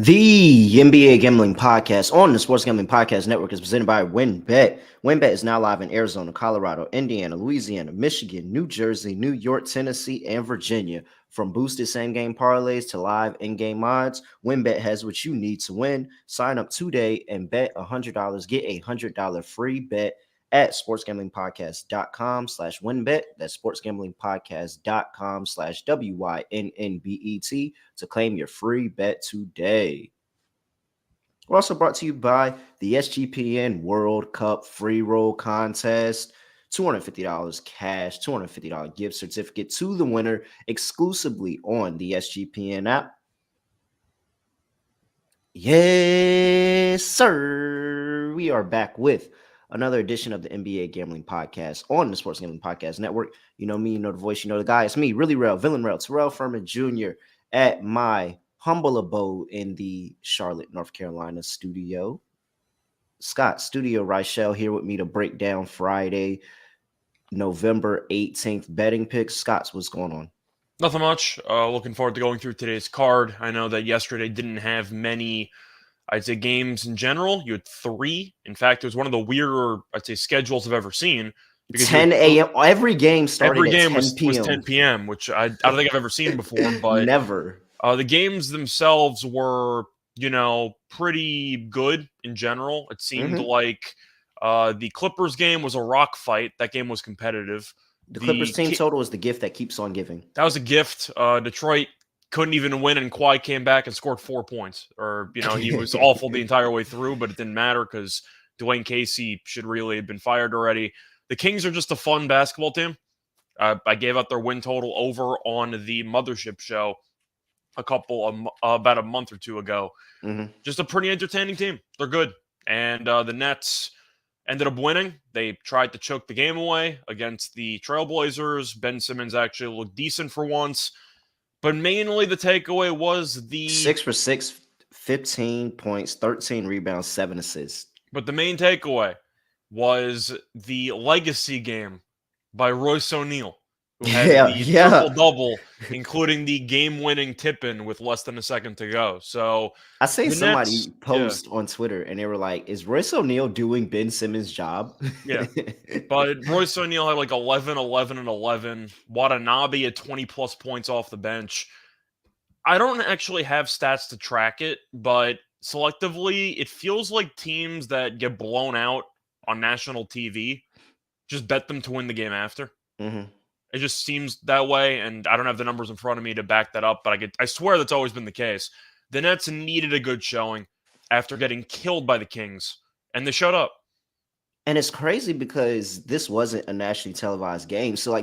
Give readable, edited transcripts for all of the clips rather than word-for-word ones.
The NBA Gambling Podcast on the Sports Gambling Podcast Network is presented by WinBet. WinBet is now live in Arizona, Colorado, Indiana, Louisiana, Michigan, New Jersey, New York, Tennessee, and Virginia. From boosted same-game parlays to live in-game odds, WinBet has what you need to win. Sign up today and bet $100. Get a $100 free bet at sportsgamblingpodcast.com/winbet. That's sportsgamblingpodcast.com/WYNNBET to claim your free bet today. We're also brought to you by the SGPN World Cup Free Roll Contest. $250 cash, $250 gift certificate to the winner exclusively on the SGPN app. Yes, sir. We are back with another edition of the NBA Gambling Podcast on the Sports Gambling Podcast Network. You know me, you know the voice, you know the guy. It's me, really real, villain real, Terrell Furman Jr. at my humble abode in the Charlotte, North Carolina studio. Scott, Studio Reichel here with me to break down Friday, November 18th betting picks. Scott's, what's going on? Nothing much. Looking forward to going through today's card. I know that yesterday didn't have many, I'd say, games in general. You had 3. In fact, it was one of the weirder, I'd say, schedules I've ever seen. 10 a.m. Every game started every at game 10 p.m. was 10 p.m., which I don't think I've ever seen before. But Never. The games themselves were, pretty good in general. It seemed like the Clippers game was a rock fight. That game was competitive. The Clippers team total is the gift that keeps on giving. That was a gift. Detroit couldn't even win, and Kawhi came back and scored 4 points. Or, he was awful the entire way through, but it didn't matter because Dwayne Casey should really have been fired already. The Kings are just a fun basketball team. I gave out their win total over on the Mothership show about a month or two ago. Mm-hmm. Just a pretty entertaining team. They're good. And the Nets ended up winning. They tried to choke the game away against the Trailblazers. Ben Simmons actually looked decent for once. But mainly the takeaway was the 6 for 6, 15 points, 13 rebounds, 7 assists. But the main takeaway was the legacy game by Royce O'Neal, who had the triple-double, including the game-winning tip-in with less than a second to go. So I seen somebody post on Twitter, and they were like, is Royce O'Neal doing Ben Simmons' job? Yeah. But Royce O'Neal had like 11, 11, and 11. Watanabe had 20-plus points off the bench. I don't actually have stats to track it, but selectively, it feels like teams that get blown out on national TV just bet them to win the game after. Mm-hmm. It just seems that way, and I don't have the numbers in front of me to back that up, but I swear that's always been the case. The Nets needed a good showing after getting killed by the Kings, and they showed up. And it's crazy because this wasn't a nationally televised game. So,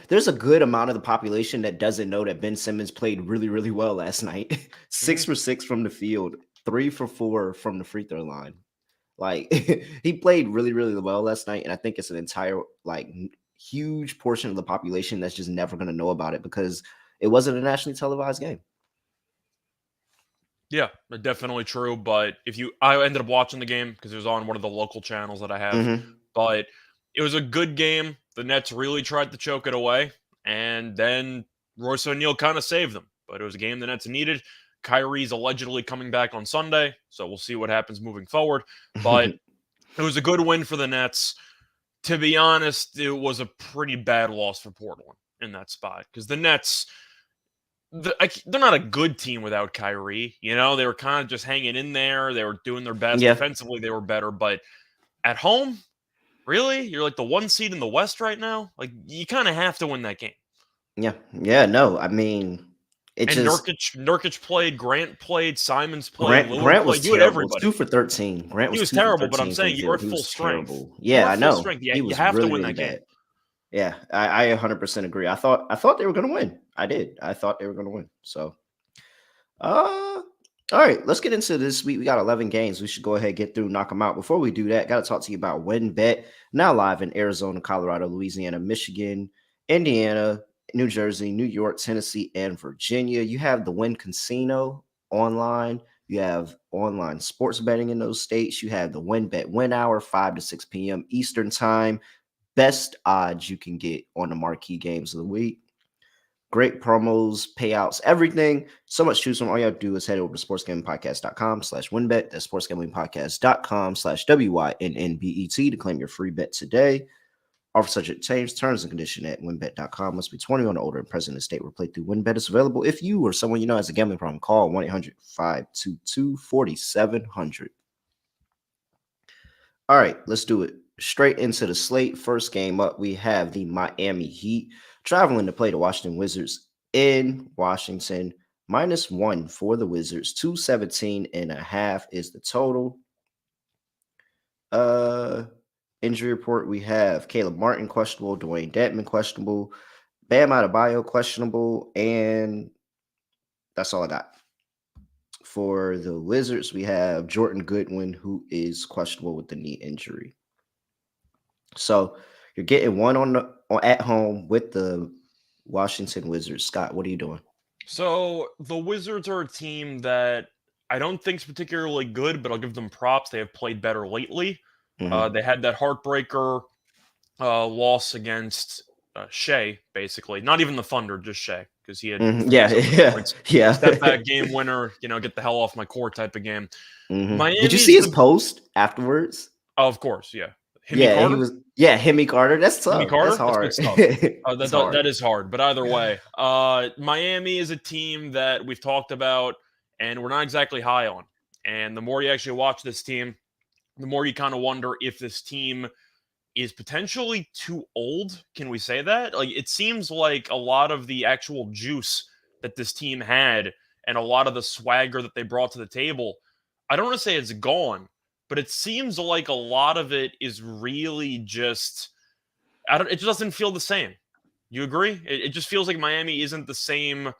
there's a good amount of the population that doesn't know that Ben Simmons played really, really well last night. 6 for 6 from the field, 3 for 4 from the free throw line. He played really, really well last night, and I think it's an entire, huge portion of the population that's just never going to know about it because it wasn't a nationally televised game. Yeah, definitely true. But I ended up watching the game because it was on one of the local channels that I have. Mm-hmm. But it was a good game. The Nets really tried to choke it away, and then Royce O'Neal kind of saved them. But it was a game the Nets needed. Kyrie's allegedly coming back on Sunday, so we'll see what happens moving forward. But it was a good win for the Nets. To be honest, it was a pretty bad loss for Portland in that spot because the Nets, they're not a good team without Kyrie. They were kind of just hanging in there. They were doing their best. Yeah. Defensively, they were better. But at home, really? You're like the 1 seed in the West right now? Like, you kind of have to win that game. Yeah. Yeah, no, I mean... Nurkic played, Grant played, Simons played, Grant was terrible. Everybody. 2 for 13. He was terrible, but I'm saying you were at full strength. Yeah, I know. You have to win that game. Yeah, I 100% agree. I thought they were going to win. I did. I thought they were going to win. So, all right, let's get into this week. We got 11 games. We should go ahead and get through, knock them out. Before we do that, got to talk to you about WinBet. Now live in Arizona, Colorado, Louisiana, Michigan, Indiana, New Jersey, New York, Tennessee, and Virginia. You have the Win Casino online. You have online sports betting in those states. You have the WinBet Win Hour, 5 to 6 p.m. Eastern Time. Best odds you can get on the marquee games of the week. Great promos, payouts, everything. So much to choose from. All you have to do is head over to sportsgamblingpodcast.com/winbet. That's sportsgamblingpodcast.com/WYNNBET to claim your free bet today. Offer subject to change. Terms and condition at winbet.com. Must be 21 or older and present in the state where playthrough WinBet is available. If you or someone you know has a gambling problem, call 1-800-522-4700. All right, let's do it. Straight into the slate. First game up, we have the Miami Heat traveling to play the Washington Wizards in Washington. -1 for the Wizards. 217.5 is the total. Injury report, we have Caleb Martin questionable, Dwayne Dedmon questionable, Bam Adebayo questionable, and that's all I got. For the Wizards, we have Jordan Goodwin, who is questionable with the knee injury. So you're getting one at home with the Washington Wizards. Scott, what are you doing? So the Wizards are a team that I don't think is particularly good, but I'll give them props. They have played better lately. They had that heartbreaker loss against Shea, basically. Not even the Thunder, just Shea, because he had yeah. step back game winner, get the hell off my court type of game. Did you see his post afterwards? Oh, of course, yeah. Carter? He was Hemi Carter. That's tough. Hemi Carter? That's hard. That's good stuff. That is hard. But either way, Miami is a team that we've talked about and we're not exactly high on. And the more you actually watch this team, the more you kind of wonder if this team is potentially too old. Can we say that? Like, it seems like a lot of the actual juice that this team had and a lot of the swagger that they brought to the table, I don't want to say it's gone, but it seems like a lot of it is really just, it just doesn't feel the same. You agree? It just feels like Miami isn't the same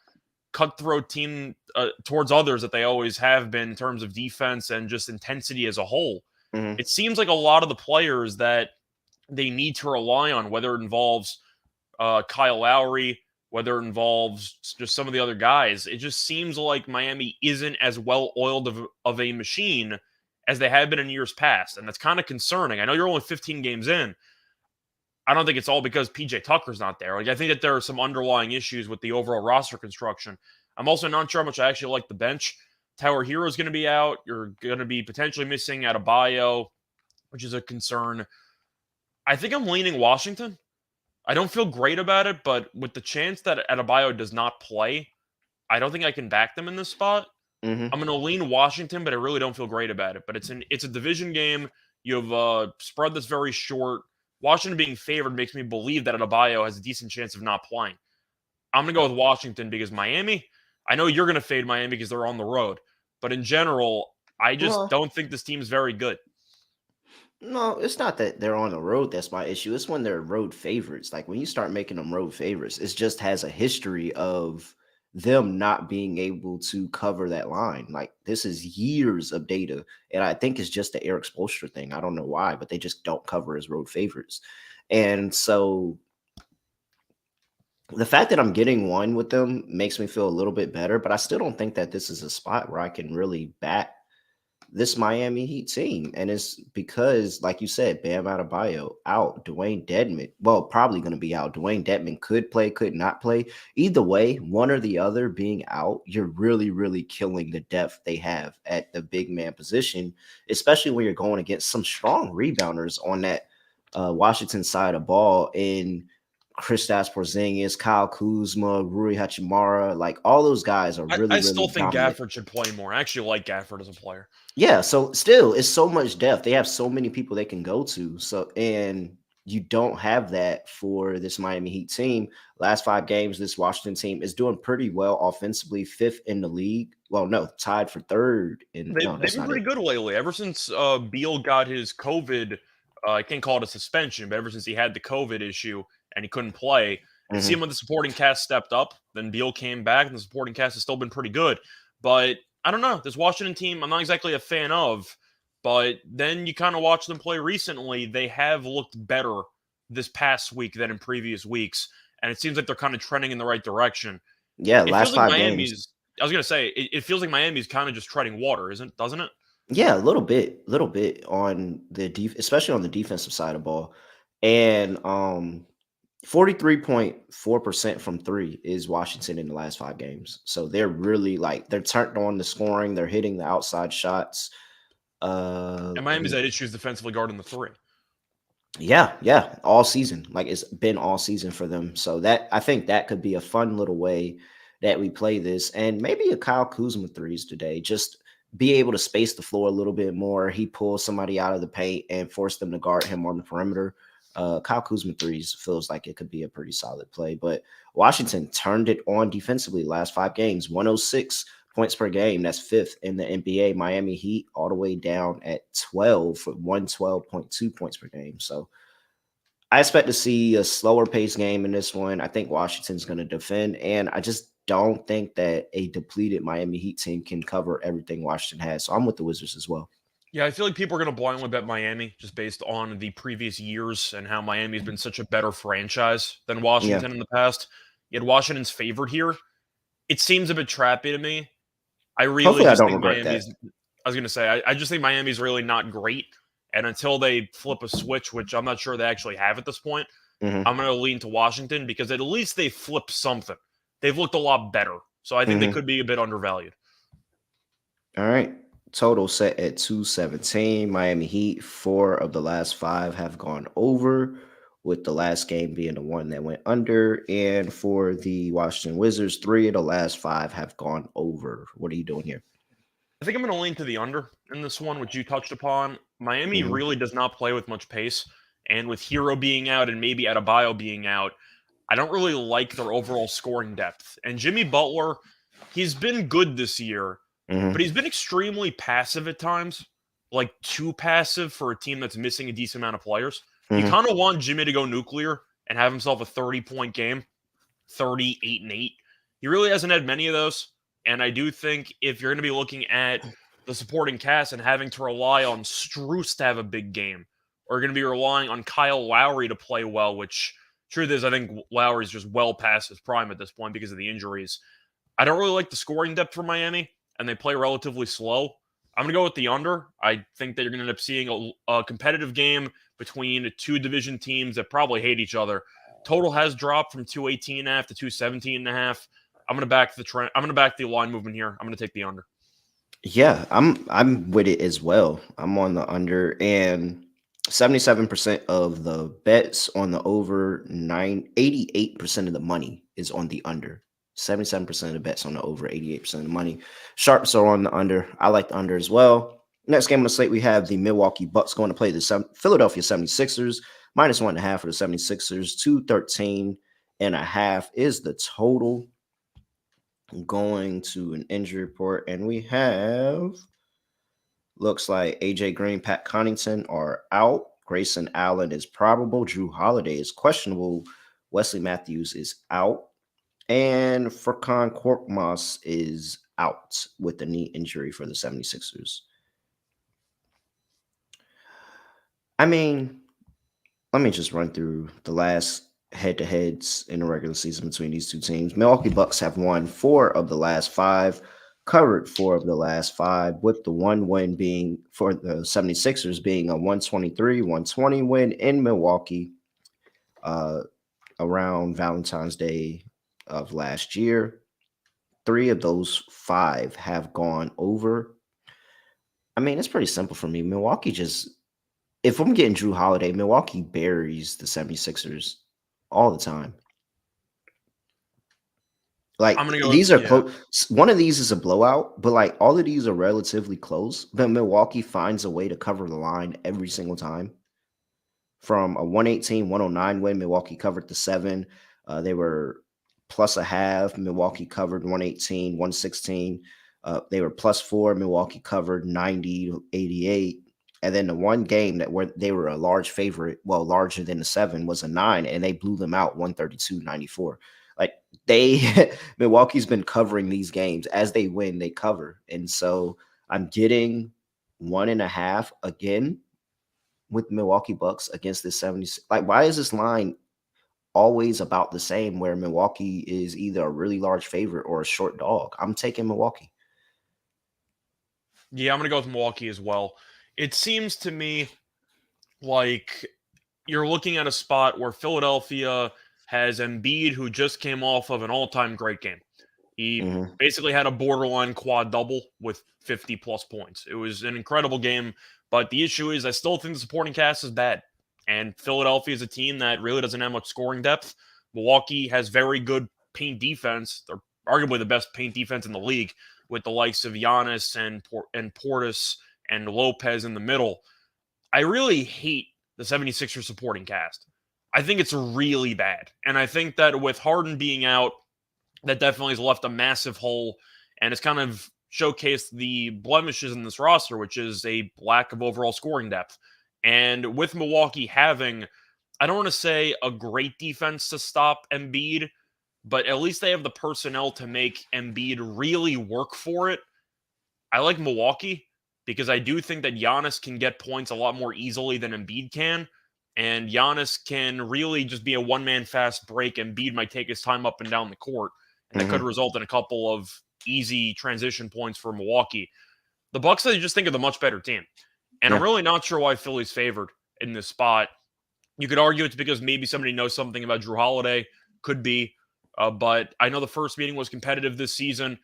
cutthroat team towards others that they always have been in terms of defense and just intensity as a whole. It seems like a lot of the players that they need to rely on, whether it involves Kyle Lowry, whether it involves just some of the other guys, it just seems like Miami isn't as well-oiled of a machine as they have been in years past. And that's kind of concerning. I know you're only 15 games in. I don't think it's all because PJ Tucker's not there. Like, I think that there are some underlying issues with the overall roster construction. I'm also not sure how much I actually like the bench. Tyler Hero's going to be out. You're going to be potentially missing Adebayo, which is a concern. I think I'm leaning Washington. I don't feel great about it, but with the chance that Adebayo does not play, I don't think I can back them in this spot. I'm going to lean Washington, but I really don't feel great about it. But it's a division game. You have a spread that's very short. Washington being favored makes me believe that Adebayo has a decent chance of not playing. I'm going to go with Washington because Miami, I know you're going to fade Miami because they're on the road. But in general, I just don't think this team is very good. No, it's not that they're on the road that's my issue. It's when they're road favorites. Like, when you start making them road favorites, it just has a history of them not being able to cover that line. Like, this is years of data. And I think it's just the Eric Spoelstra thing. I don't know why, but they just don't cover as road favorites. And so the fact that I'm getting one with them makes me feel a little bit better, but I still don't think that this is a spot where I can really back this Miami Heat team. And it's because, like you said, Bam Adebayo out, Dwayne Dedmon, well, probably going to be out. Dwayne Dedmon could play, could not play. Either way, one or the other being out, you're really, really killing the depth they have at the big man position, especially when you're going against some strong rebounders on that Washington side of ball in Kristaps Porzingis, Kyle Kuzma, Rui Hachimura. Like, all those guys are really, I still really think dominant. Gafford should play more. I actually like Gafford as a player. Yeah, so still, it's so much depth. They have so many people they can go to. So, and you don't have that for this Miami Heat team. Last 5 games, this Washington team is doing pretty well offensively, 5th in the league. Well, no, tied for 3rd. They've been pretty good lately. Ever since Beal got his COVID, I can't call it a suspension, but ever since he had the COVID issue and he couldn't play, and see him when the supporting cast stepped up, then Beal came back, and the supporting cast has still been pretty good. But I don't know. This Washington team, I'm not exactly a fan of, but then you kind of watch them play recently. They have looked better this past week than in previous weeks, and it seems like they're kind of trending in the right direction. Yeah, it last feels like 5 Miami's, games. I was going to say, it feels like Miami's kind of just treading water, doesn't it? Yeah, a little bit on the especially on the defensive side of ball. And 43.4% from three is Washington in the last 5 games. So they're really like they're turned on the scoring, they're hitting the outside shots. And Let Miami's me had issues defensively guarding the three. Yeah, all season. Like it's been all season for them. So that I think that could be a fun little way that we play this, and maybe a Kyle Kuzma threes today. Just be able to space the floor a little bit more. He pulls somebody out of the paint and force them to guard him on the perimeter. Kyle Kuzma threes feels like it could be a pretty solid play, but Washington turned it on defensively last 5 games, 106 points per game. That's fifth in the NBA. Miami Heat all the way down at 12 for 112.2 points per game. So I expect to see a slower pace game in this one. I think Washington's going to defend, and I just don't think that a depleted Miami Heat team can cover everything Washington has. So I'm with the Wizards as well. Yeah, I feel like people are going to blindly bet Miami just based on the previous years and how Miami's been such a better franchise than Yeah. Washington in the past. Yet Washington's favored here. It seems a bit trappy to me. I really Hopefully, I just don't think regret that. Miami's. I was going to say, I just think Miami's really not great. And until they flip a switch, which I'm not sure they actually have at this point, Hmm. I'm going to lean to Washington because at least they flip something. They've looked a lot better. So I think they Hmm. could be a bit undervalued. All right. Total set at 217. Miami Heat, 4 of the last 5 have gone over, with the last game being the one that went under. And for the Washington Wizards, 3 of the last 5 have gone over. What are you doing here? I think I'm going to lean to the under in this one, which you touched upon. Miami Hmm. really does not play with much pace. And with Hero being out and maybe Adebayo being out, I don't really like their overall scoring depth. And Jimmy Butler, he's been good this year, but Hmm. he's been extremely passive at times, like too passive for a team that's missing a decent amount of players. You Hmm. kind of want Jimmy to go nuclear and have himself a 30-point game, 38 and 8. He really hasn't had many of those. And I do think if you're going to be looking at the supporting cast and having to rely on Struce to have a big game, or you're going to be relying on Kyle Lowry to play well, which truth is, I think Lowry's just well past his prime at this point because of the injuries. I don't really like the scoring depth for Miami, and they play relatively slow. I'm going to go with the under. I think that you're going to end up seeing a competitive game between two division teams that probably hate each other. Total has dropped from 218.5 to 217.5. I'm going to back the trend. I'm going to back the line movement here. I'm going to take the under. Yeah, I'm with it as well. I'm on the under, and 77% of the bets on the over, 88% of the money is on the under. 77% of the bets on the over, 88% of the money. Sharps are on the under. I like the under as well. Next game on the slate, we have the Milwaukee Bucks going to play the Philadelphia 76ers. -1.5 for the 76ers. 213.5 is the total. Going to an injury report, and we have looks like AJ Green, Pat Connaughton are out. Grayson Allen is probable. Drew Holiday is questionable. Wesley Matthews is out. And Furkan Korkmaz is out with the knee injury for the 76ers. I mean, let me just run through the last head-to-heads in the regular season between these two teams. Milwaukee Bucks have won 4 of the last 5, covered 4 of the last 5, with the one win being for the 76ers being a 123-120 win in Milwaukee uh, around Valentine's Day of last year. 3 of those 5 have gone over. I mean, it's pretty simple for me. Milwaukee just if I'm getting Drew Holiday, Milwaukee buries the 76ers all the time. I'm Like going to go, these are yeah. close. One of these is a blowout, but like all of these are relatively close. But Milwaukee finds a way to cover the line every single time. From a 118-109 win, Milwaukee covered the 7. They were plus a half. Milwaukee covered 118-116. They were +4. Milwaukee covered 90-88. And then the one game that where they were a large favorite, well, larger than the 7, was a 9, and they blew them out 132-94. Like they Milwaukee's been covering these games. As they win, they cover. And so I'm getting 1.5 again with Milwaukee Bucks against this 70. Like, why is this line always about the same where Milwaukee is either a really large favorite or a short dog? I'm taking Milwaukee. Yeah, I'm going to go with Milwaukee as well. It seems to me like you're looking at a spot where Philadelphia has Embiid, who just came off of an all-time great game. He Mm-hmm. basically had a borderline quad double with 50 plus points. It was an incredible game, but the issue is I still think the supporting cast is bad. And Philadelphia is a team that really doesn't have much scoring depth. Milwaukee has very good paint defense. They're arguably the best paint defense in the league with the likes of Giannis and Portis and Lopez in the middle. I really hate the 76ers supporting cast. I think it's really bad. And I think that with Harden being out, that definitely has left a massive hole and it's kind of showcased the blemishes in this roster, which is a lack of overall scoring depth. And with Milwaukee having, I don't want to say a great defense to stop Embiid, but at least they have the personnel to make Embiid really work for it. I like Milwaukee because I do think that Giannis can get points a lot more easily than Embiid can. And Giannis can really just be a one-man fast break. Embiid might take his time up and down the court. And that could result in a couple of easy transition points for Milwaukee. The Bucks, I just think, are the much better team. And I'm really not sure why Philly's favored in this spot. You could argue it's because maybe somebody knows something about Drew Holiday. Could be. But I know the first meeting was competitive this season.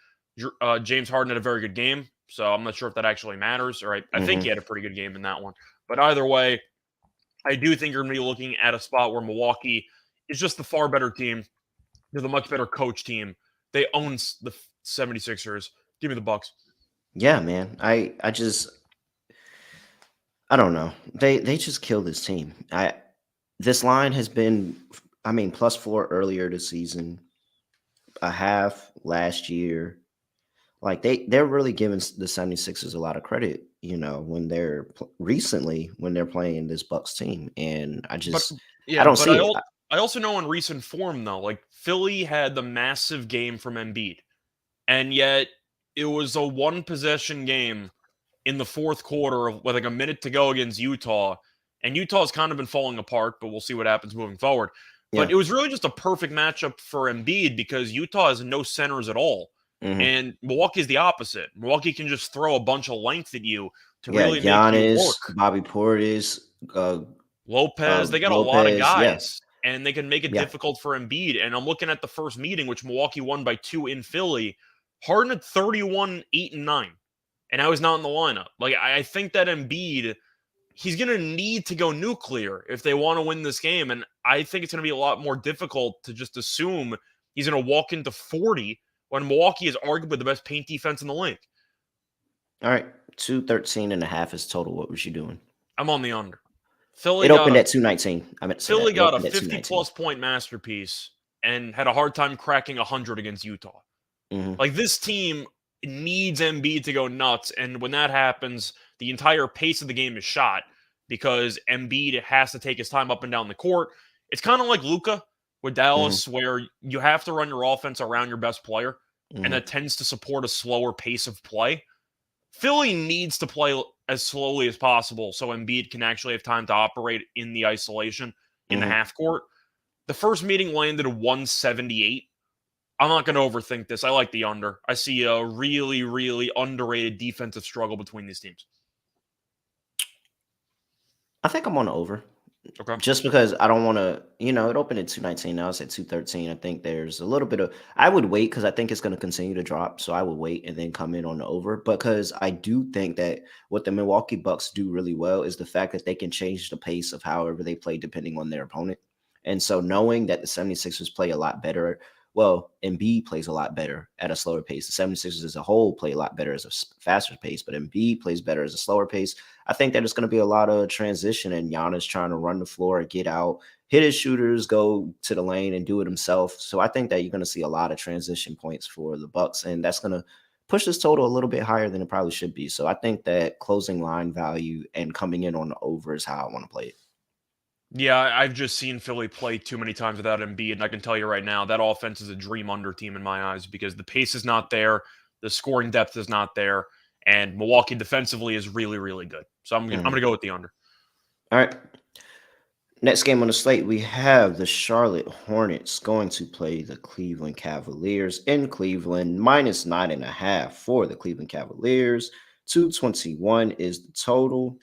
James Harden had a very good game. So I'm not sure if that actually matters. Or I think he had a pretty good game in that one. But either way, I do think you're going to be looking at a spot where Milwaukee is just the far better team. They're the much better coach team. They own the 76ers. Give me the Bucks. Yeah, man. I don't know. They just killed this team. This line has been, I mean, +4 earlier this season, a half last year. Like they're really giving the 76ers a lot of credit, when they're recently when they're playing this Bucks team. And I don't But see it. I also know in recent form though, like Philly had the massive game from Embiid, and yet it was a one possession game in the fourth quarter with like a minute to go against Utah. And Utah's kind of been falling apart, but we'll see what happens moving forward. But Yeah. it was really just a perfect matchup for Embiid because Utah has no centers at all. And Milwaukee is the opposite. Milwaukee can just throw a bunch of length at you to really make you Giannis, work. Bobby Portis, Lopez, they got a lot of Lopez. Yeah. guys, and they can make it Yeah. difficult for Embiid. And I'm looking at the first meeting, which Milwaukee won by 2 in Philly. Harden had 31, 8, and 9. And I was not in the lineup. Like, I think that Embiid, he's going to need to go nuclear if they want to win this game. And I think it's going to be a lot more difficult to just assume he's going to walk into 40 when Milwaukee is arguably the best paint defense in the league. All right. 213.5 is total. What was you doing? I'm on the under. It opened at 219. I meant to say Philly that. got a 50-plus point masterpiece and had a hard time cracking 100 against Utah. Like, this team needs Embiid to go nuts, and when that happens, the entire pace of the game is shot because Embiid has to take his time up and down the court. It's kind of like Luka with Dallas, where you have to run your offense around your best player, and that tends to support a slower pace of play. Philly needs to play as slowly as possible so Embiid can actually have time to operate in the isolation in the half court. The first meeting landed 178. I'm not going to overthink this. I like the under. I see a really, really underrated defensive struggle between these teams. I think I'm on the over. Okay. Just because I don't want to, it opened at 219. Now it's at 213. I think there's a little bit of, I would wait because I think it's going to continue to drop. So I would wait and then come in on the over because I do think that what the Milwaukee Bucks do really well is the fact that they can change the pace of however they play depending on their opponent. And so knowing that the 76ers play a lot better, well, Embiid plays a lot better at a slower pace. The 76ers as a whole play a lot better as a faster pace, but Embiid plays better as a slower pace. I think that it's going to be a lot of transition and Giannis trying to run the floor, get out, hit his shooters, go to the lane and do it himself. So I think that you're going to see a lot of transition points for the Bucks, and that's going to push this total a little bit higher than it probably should be. So I think that closing line value and coming in on the over is how I want to play it. Yeah, I've just seen Philly play too many times without Embiid, and I can tell you right now, that offense is a dream under team in my eyes because the pace is not there, the scoring depth is not there, and Milwaukee defensively is really, really good. So I'm gonna go with the under. All right. Next game on the slate, we have the Charlotte Hornets going to play the Cleveland Cavaliers in Cleveland, -9.5 for the Cleveland Cavaliers. 221 is the total.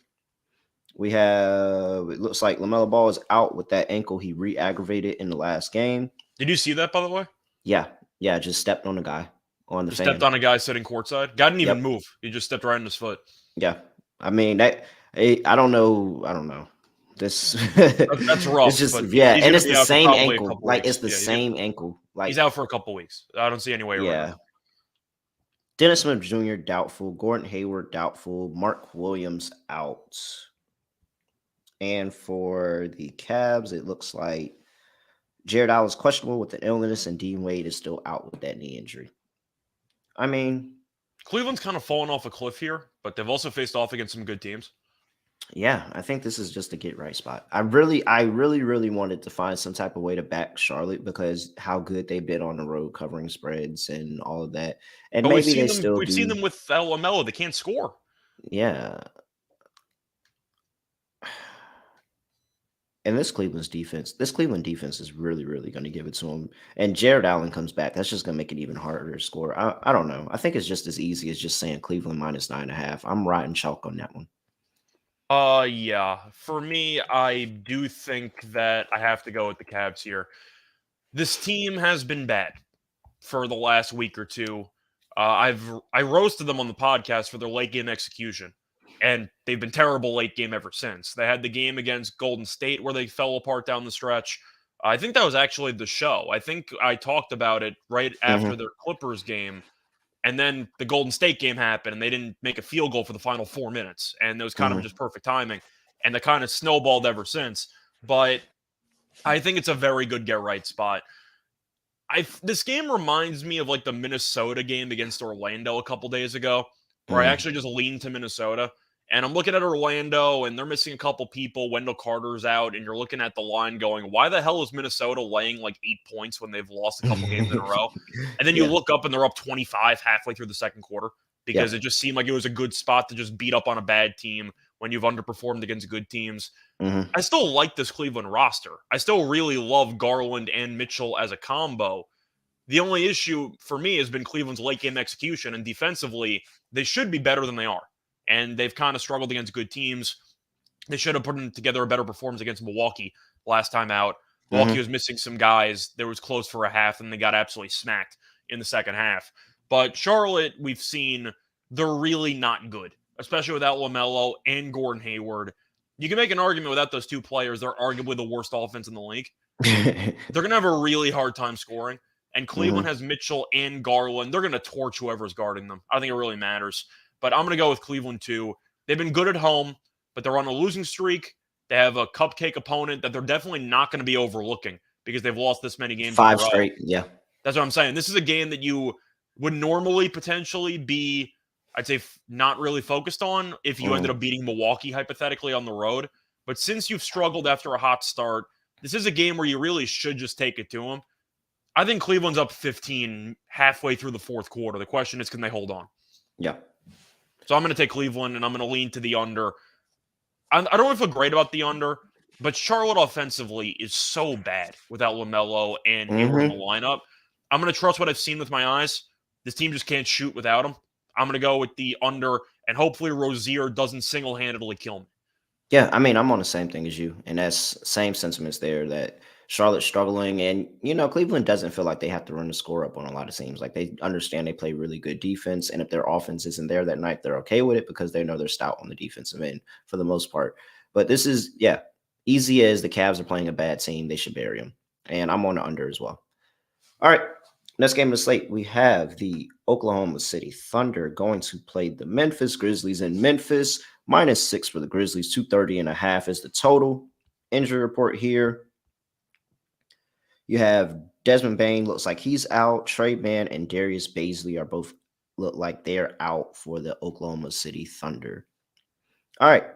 We have, it looks like LaMelo Ball is out with that ankle he re-aggravated in the last game. Did you see that, by the way? Yeah. Yeah. Just stepped on the guy on the Just stepped fan. on a guy sitting courtside. Guy didn't even Yep. move. He just stepped right on his foot. Yeah. I mean, I don't know. I don't know. This, That's it's rough, just, but yeah. he's And going to it's be the out for same probably a ankle. couple Like, it's weeks. the Yeah, same ankle. he's Like, out for a couple weeks. I don't see any way around yeah. it. Dennis Smith Jr. doubtful. Gordon Hayward doubtful. Mark Williams out. And for the Cavs, it looks like Jared Allen's questionable with an illness, and Dean Wade is still out with that knee injury. I mean, Cleveland's kind of fallen off a cliff here, but they've also faced off against some good teams. yeah, I think this is just a get right spot. I really wanted to find some type of way to back Charlotte because how good they've been on the road covering spreads and all of that. And But maybe they still we've seen do. them with LaMelo. They can't score. Yeah. And this Cleveland defense is really going to give it to him. And Jared Allen comes back. That's just going to make it even harder to score. I don't know. I think it's just as easy as just saying Cleveland minus 9.5. I'm riding chalk on that one. Yeah. For me, I do think that I have to go with the Cavs here. This team has been bad for the last week or two. I roasted them on the podcast for their late game execution, and they've been terrible late game ever since. They had the game against Golden State where they fell apart down the stretch. I think that was actually the show. I think I talked about it right after Mm-hmm. their Clippers game, and then the Golden State game happened, and they didn't make a field goal for the final 4 minutes, and it was kind of Mm-hmm. just perfect timing, and they kind of snowballed ever since. But I think it's a very good get right spot. This game reminds me of like the Minnesota game against Orlando a couple days ago, where I Mm-hmm. actually just leaned to Minnesota. And I'm looking at Orlando, and they're missing a couple people. Wendell Carter's out, and you're looking at the line going, why the hell is Minnesota laying like 8 points when they've lost a couple games in a row? And then you Yeah. look up, and they're up 25 halfway through the second quarter Yeah. because it just seemed like it was a good spot to just beat up on a bad team when you've underperformed against good teams. Mm-hmm. I still like this Cleveland roster. I still really love Garland and Mitchell as a combo. The only issue for me has been Cleveland's late game execution, and defensively, they should be better than they are. And they've kind of struggled against good teams. They should have put together a better performance against Milwaukee last time out. Milwaukee Mm-hmm. was missing some guys. There was close for a half, and they got absolutely smacked in the second half. But Charlotte, we've seen they're really not good, especially without LaMelo and Gordon Hayward. You can make an argument without those two players. They're arguably the worst offense in the league. They're going to have a really hard time scoring. And Cleveland Mm-hmm. has Mitchell and Garland. They're going to torch whoever's guarding them. I don't think it really matters. But I'm going to go with Cleveland too. They've been good at home, but they're on a losing streak. They have a cupcake opponent that they're definitely not going to be overlooking because they've lost this many games in a 5 row. straight. Yeah. That's what I'm saying. This is a game that you would normally potentially be, I'd say, not really focused on if you ended up beating Milwaukee hypothetically on the road. But since you've struggled after a hot start, this is a game where you really should just take it to them. I think Cleveland's up 15 halfway through the fourth quarter. The question is, can they hold on? Yeah. So I'm going to take Cleveland, and I'm going to lean to the under. I don't really feel great about the under, but Charlotte offensively is so bad without LaMelo and Hayward in the lineup. I'm going to trust what I've seen with my eyes. This team just can't shoot without him. I'm going to go with the under, and hopefully Rozier doesn't single-handedly kill me. Yeah, I mean, I'm on the same thing as you, and that's same sentiments there that Charlotte's struggling, and Cleveland doesn't feel like they have to run the score up on a lot of teams. Like they understand they play really good defense, and if their offense isn't there that night, they're okay with it because they know they're stout on the defensive end for the most part. But this is, yeah, easy as the Cavs are playing a bad team, they should bury them, and I'm on the under as well. All right, next game of the slate, we have the Oklahoma City Thunder going to play the Memphis Grizzlies in Memphis. -6 for the Grizzlies, 230.5 is the total. Injury report here. You have Desmond Bain, looks like he's out. Trey Mann and Darius Baisley are both look like they're out for the Oklahoma City Thunder. All right,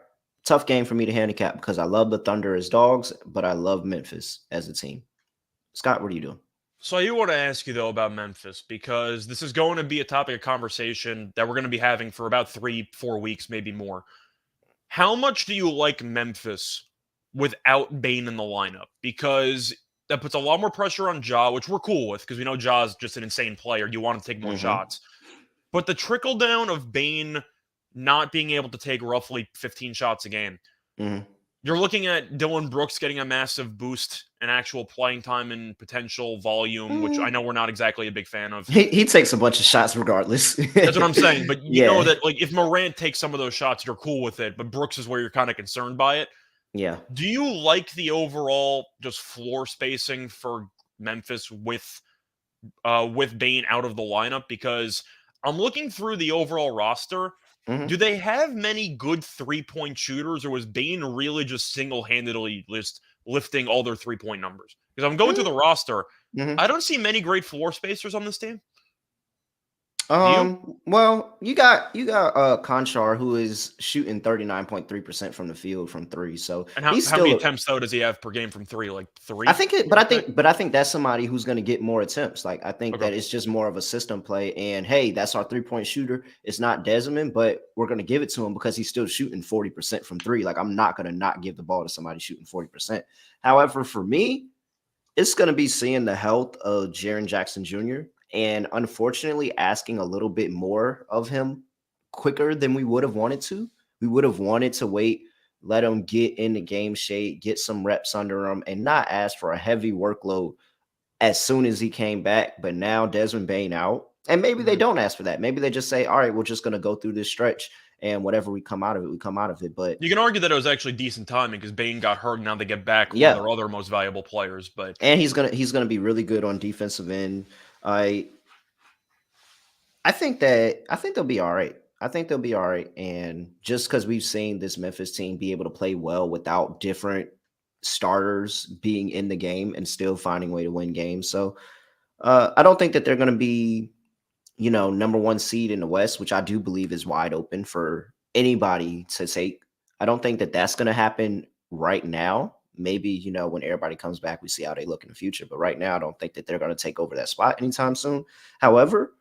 tough game for me to handicap because I love the Thunder as dogs, but I love Memphis as a team. Scott, what are you doing? So I do want to ask you, though, about Memphis, because this is going to be a topic of conversation that we're going to be having for about 3-4 weeks, maybe more. How much do you like Memphis without Bane in the lineup? Because that puts a lot more pressure on Ja, which we're cool with because we know Ja's just an insane player. You want to take more shots. But the trickle down of Bane not being able to take roughly 15 shots a game, Mhm. You're looking at Dillon Brooks getting a massive boost in actual playing time and potential volume, which I Mm. know we're not exactly a big fan of. He takes a bunch of shots regardless. That's what I'm saying, but you know Yeah. that, like, if Morant takes some of those shots, you're cool with it, but Brooks is where you're kinda concerned by it. Yeah. Do you like the overall just floor spacing for Memphis with Bane out of the lineup? Because I'm looking through the overall roster. Do Mhm. they have many good 3-point shooters, or was Bane really just single-handedly just lifting all their 3-point numbers? Because I'm going through Mm. the roster, Mhm. I don't see many great floor spacers on this team. Do you? Well, you got Conchar, who is shooting 39.3% from the field from three. So And he's how many still attempts, though, does he have per game from 3? Like, I 3, think it, give or take? but I think that's somebody who's going to get more attempts. Like I think Okay. that it's just more of a system play. And hey, that's our 3-point shooter. It's not Desmond, but we're going to give it to him because he's still shooting 40% from three. Like I'm not going to not give the ball to somebody shooting 40%. However, for me, it's going to be seeing the health of Jaren Jackson Jr. and unfortunately asking a little bit more of him quicker than we would have wanted to. We would have wanted to wait, let him get in the game shape, get some reps under him, and not ask for a heavy workload as soon as he came back. But now Desmond Bain out, and maybe they Mhm. don't ask for that. Maybe they just say, "All right, we're just going to go through this stretch, and whatever we come out of it, we come out of it." But You can argue that it was actually decent timing because Bane got hurt, and now they get back one of yeah, their other most valuable players, but and he's gonna be really good on defensive end. I I think they'll be all right. I think they'll be all right. And just because we've seen this Memphis team be able to play well without different starters being in the game and still finding a way to win games. So I don't think that they're going to be, number one seed in the West, which I do believe is wide open for anybody to take. I don't think that that's going to happen right now. Maybe, when everybody comes back, we see how they look in the future. But right now, I don't think that they're going to take over that spot anytime soon. However,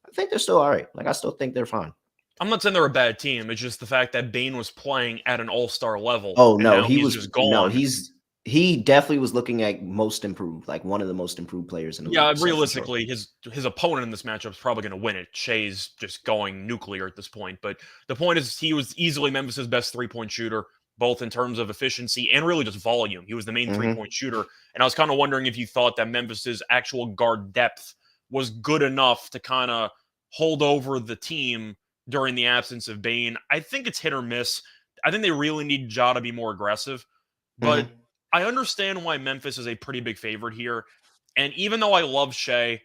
I think they're still all right. Like I still think they're fine. I'm not saying they're a bad team. It's just the fact that Bane was playing at an all-star level, Oh and no, now he's just gone. he definitely was looking at most improved, like one of the most improved players in the Yeah, league. So for sure. realistically, his opponent in this matchup is probably going to win it. Shea's just going nuclear at this point. But the point is, he was easily Memphis's best 3-point shooter, both in terms of efficiency and really just volume. He was the main Hmm. 3-point shooter. And I was kind of wondering if you thought that Memphis's actual guard depth was good enough to kind of hold over the team during the absence of Bane. I think it's hit or miss. I think they really need Ja to be more aggressive. But Hmm. I understand why Memphis is a pretty big favorite here. And even though I love Shea,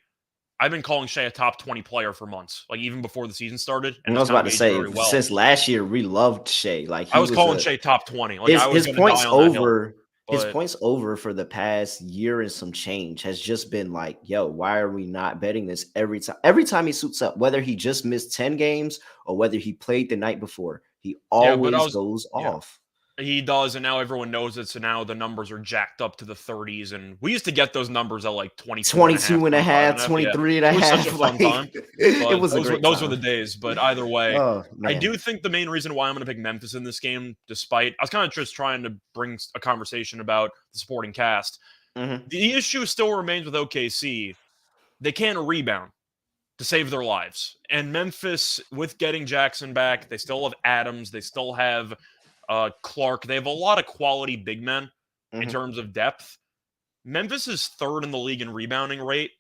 I've been calling Shea a top 20 player for months, like even before the season started, and And I has was kind about of to aged say, very well. since last year, we loved Shea. Like I he was was calling a Shea top 20. Like I was his going to die points on that hill. over his But points over for the past year and some change has just been like, yo, why are we not betting this every time? Every time he suits up, whether he just missed 10 games or whether he played the night before, he yeah, but I always was, goes yeah. off. He does, and now everyone knows it, so now the numbers are jacked up to the 30s, and we used to get those numbers at, like, 22 and a half, 22 and a 25 half, and a half, yeah. 23 and a It was such a half. fun Like time, it but was a great those were the time. days, but either way, Oh I man. do think the main reason why I'm gonna pick Memphis in this game, despite I was kinda just trying to bring a conversation about the supporting cast. Hmm. The issue still remains with OKC. They can't rebound to save their lives. And Memphis, with getting Jackson back, they still have Adams, they still have Clark. They have a lot of quality big men in Hmm. terms of depth. Memphis is third in the league in rebounding rate,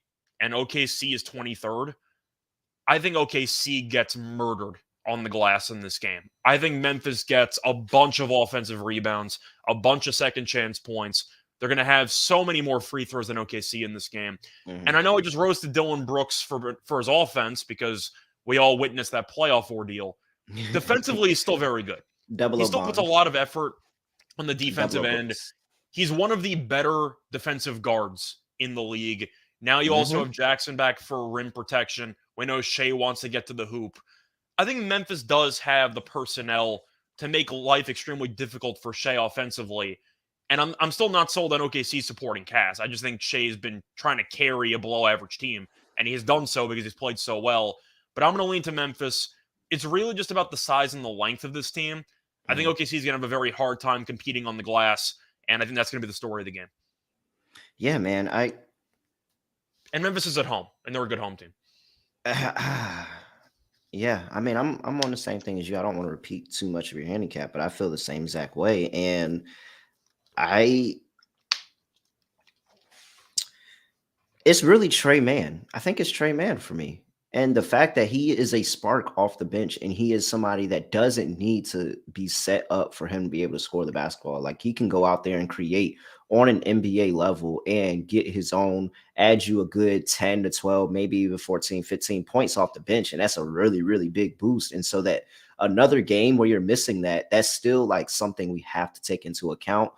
and OKC is 23rd. I think OKC gets murdered on the glass in this game. I think Memphis gets a bunch of offensive rebounds, a bunch of second chance points. They're going to have so many more free throws than OKC in this game. Hmm. And I know I just roasted Dillon Brooks for his offense because we all witnessed that playoff ordeal. Defensively, he's still very good. Double He O still puts a bond. lot of effort on the Double defensive O end. Brooks. He's one of the better defensive guards in the league. Now you also have Hmm. Jackson back for rim protection. We know Shea wants to get to the hoop. I think Memphis does have the personnel to make life extremely difficult for Shea offensively. And I'm still not sold on OKC supporting cast. I just think Shea's been trying to carry a below average team, and he has done so because he's played so well. But I'm going to lean to Memphis. It's really just about the size and the length of this team. I think Hmm. OKC is going to have a very hard time competing on the glass, and I think that's going to be the story of the game. Yeah, man. And Memphis is at home, and they're a good home team. Yeah, I mean, I'm on the same thing as you. I don't want to repeat too much of your handicap, but I feel the same exact way. And I it's really Trey Mann. I think it's Trey Mann for me. And the fact that he is a spark off the bench and he is somebody that doesn't need to be set up for him to be able to score the basketball. Like he can go out there and create on an NBA level and get his own, add you a good 10 to 12, maybe even 14, 15 points off the bench. And that's a really, really big boost. And so that another game where you're missing that, that's still like something we have to take into account.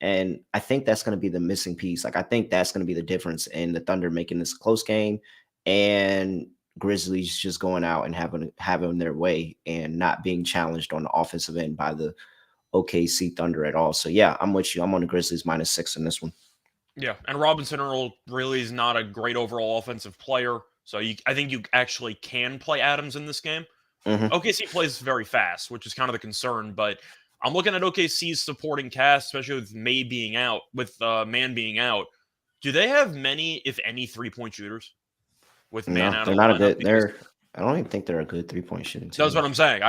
And I think that's going to be the missing piece. Like, I think that's going to be the difference in the Thunder making this a close game and Grizzlies just going out and having their way and not being challenged on the offensive end by the OKC Thunder at all. So, yeah, I'm with you. I'm on the Grizzlies -6 in this one. Yeah, and Robinson Earl really is not a great overall offensive player. So I think you actually can play Adams in this game. Mhm. OKC plays very fast, which is kind of the concern. But I'm looking at OKC's supporting cast, especially with May being out, with Man being out. Do they have many, if any, 3-point shooters with Man No, out of they're the not a lineup? good. Because I don't even think they're a good 3-point shooting that's team. what I'm saying.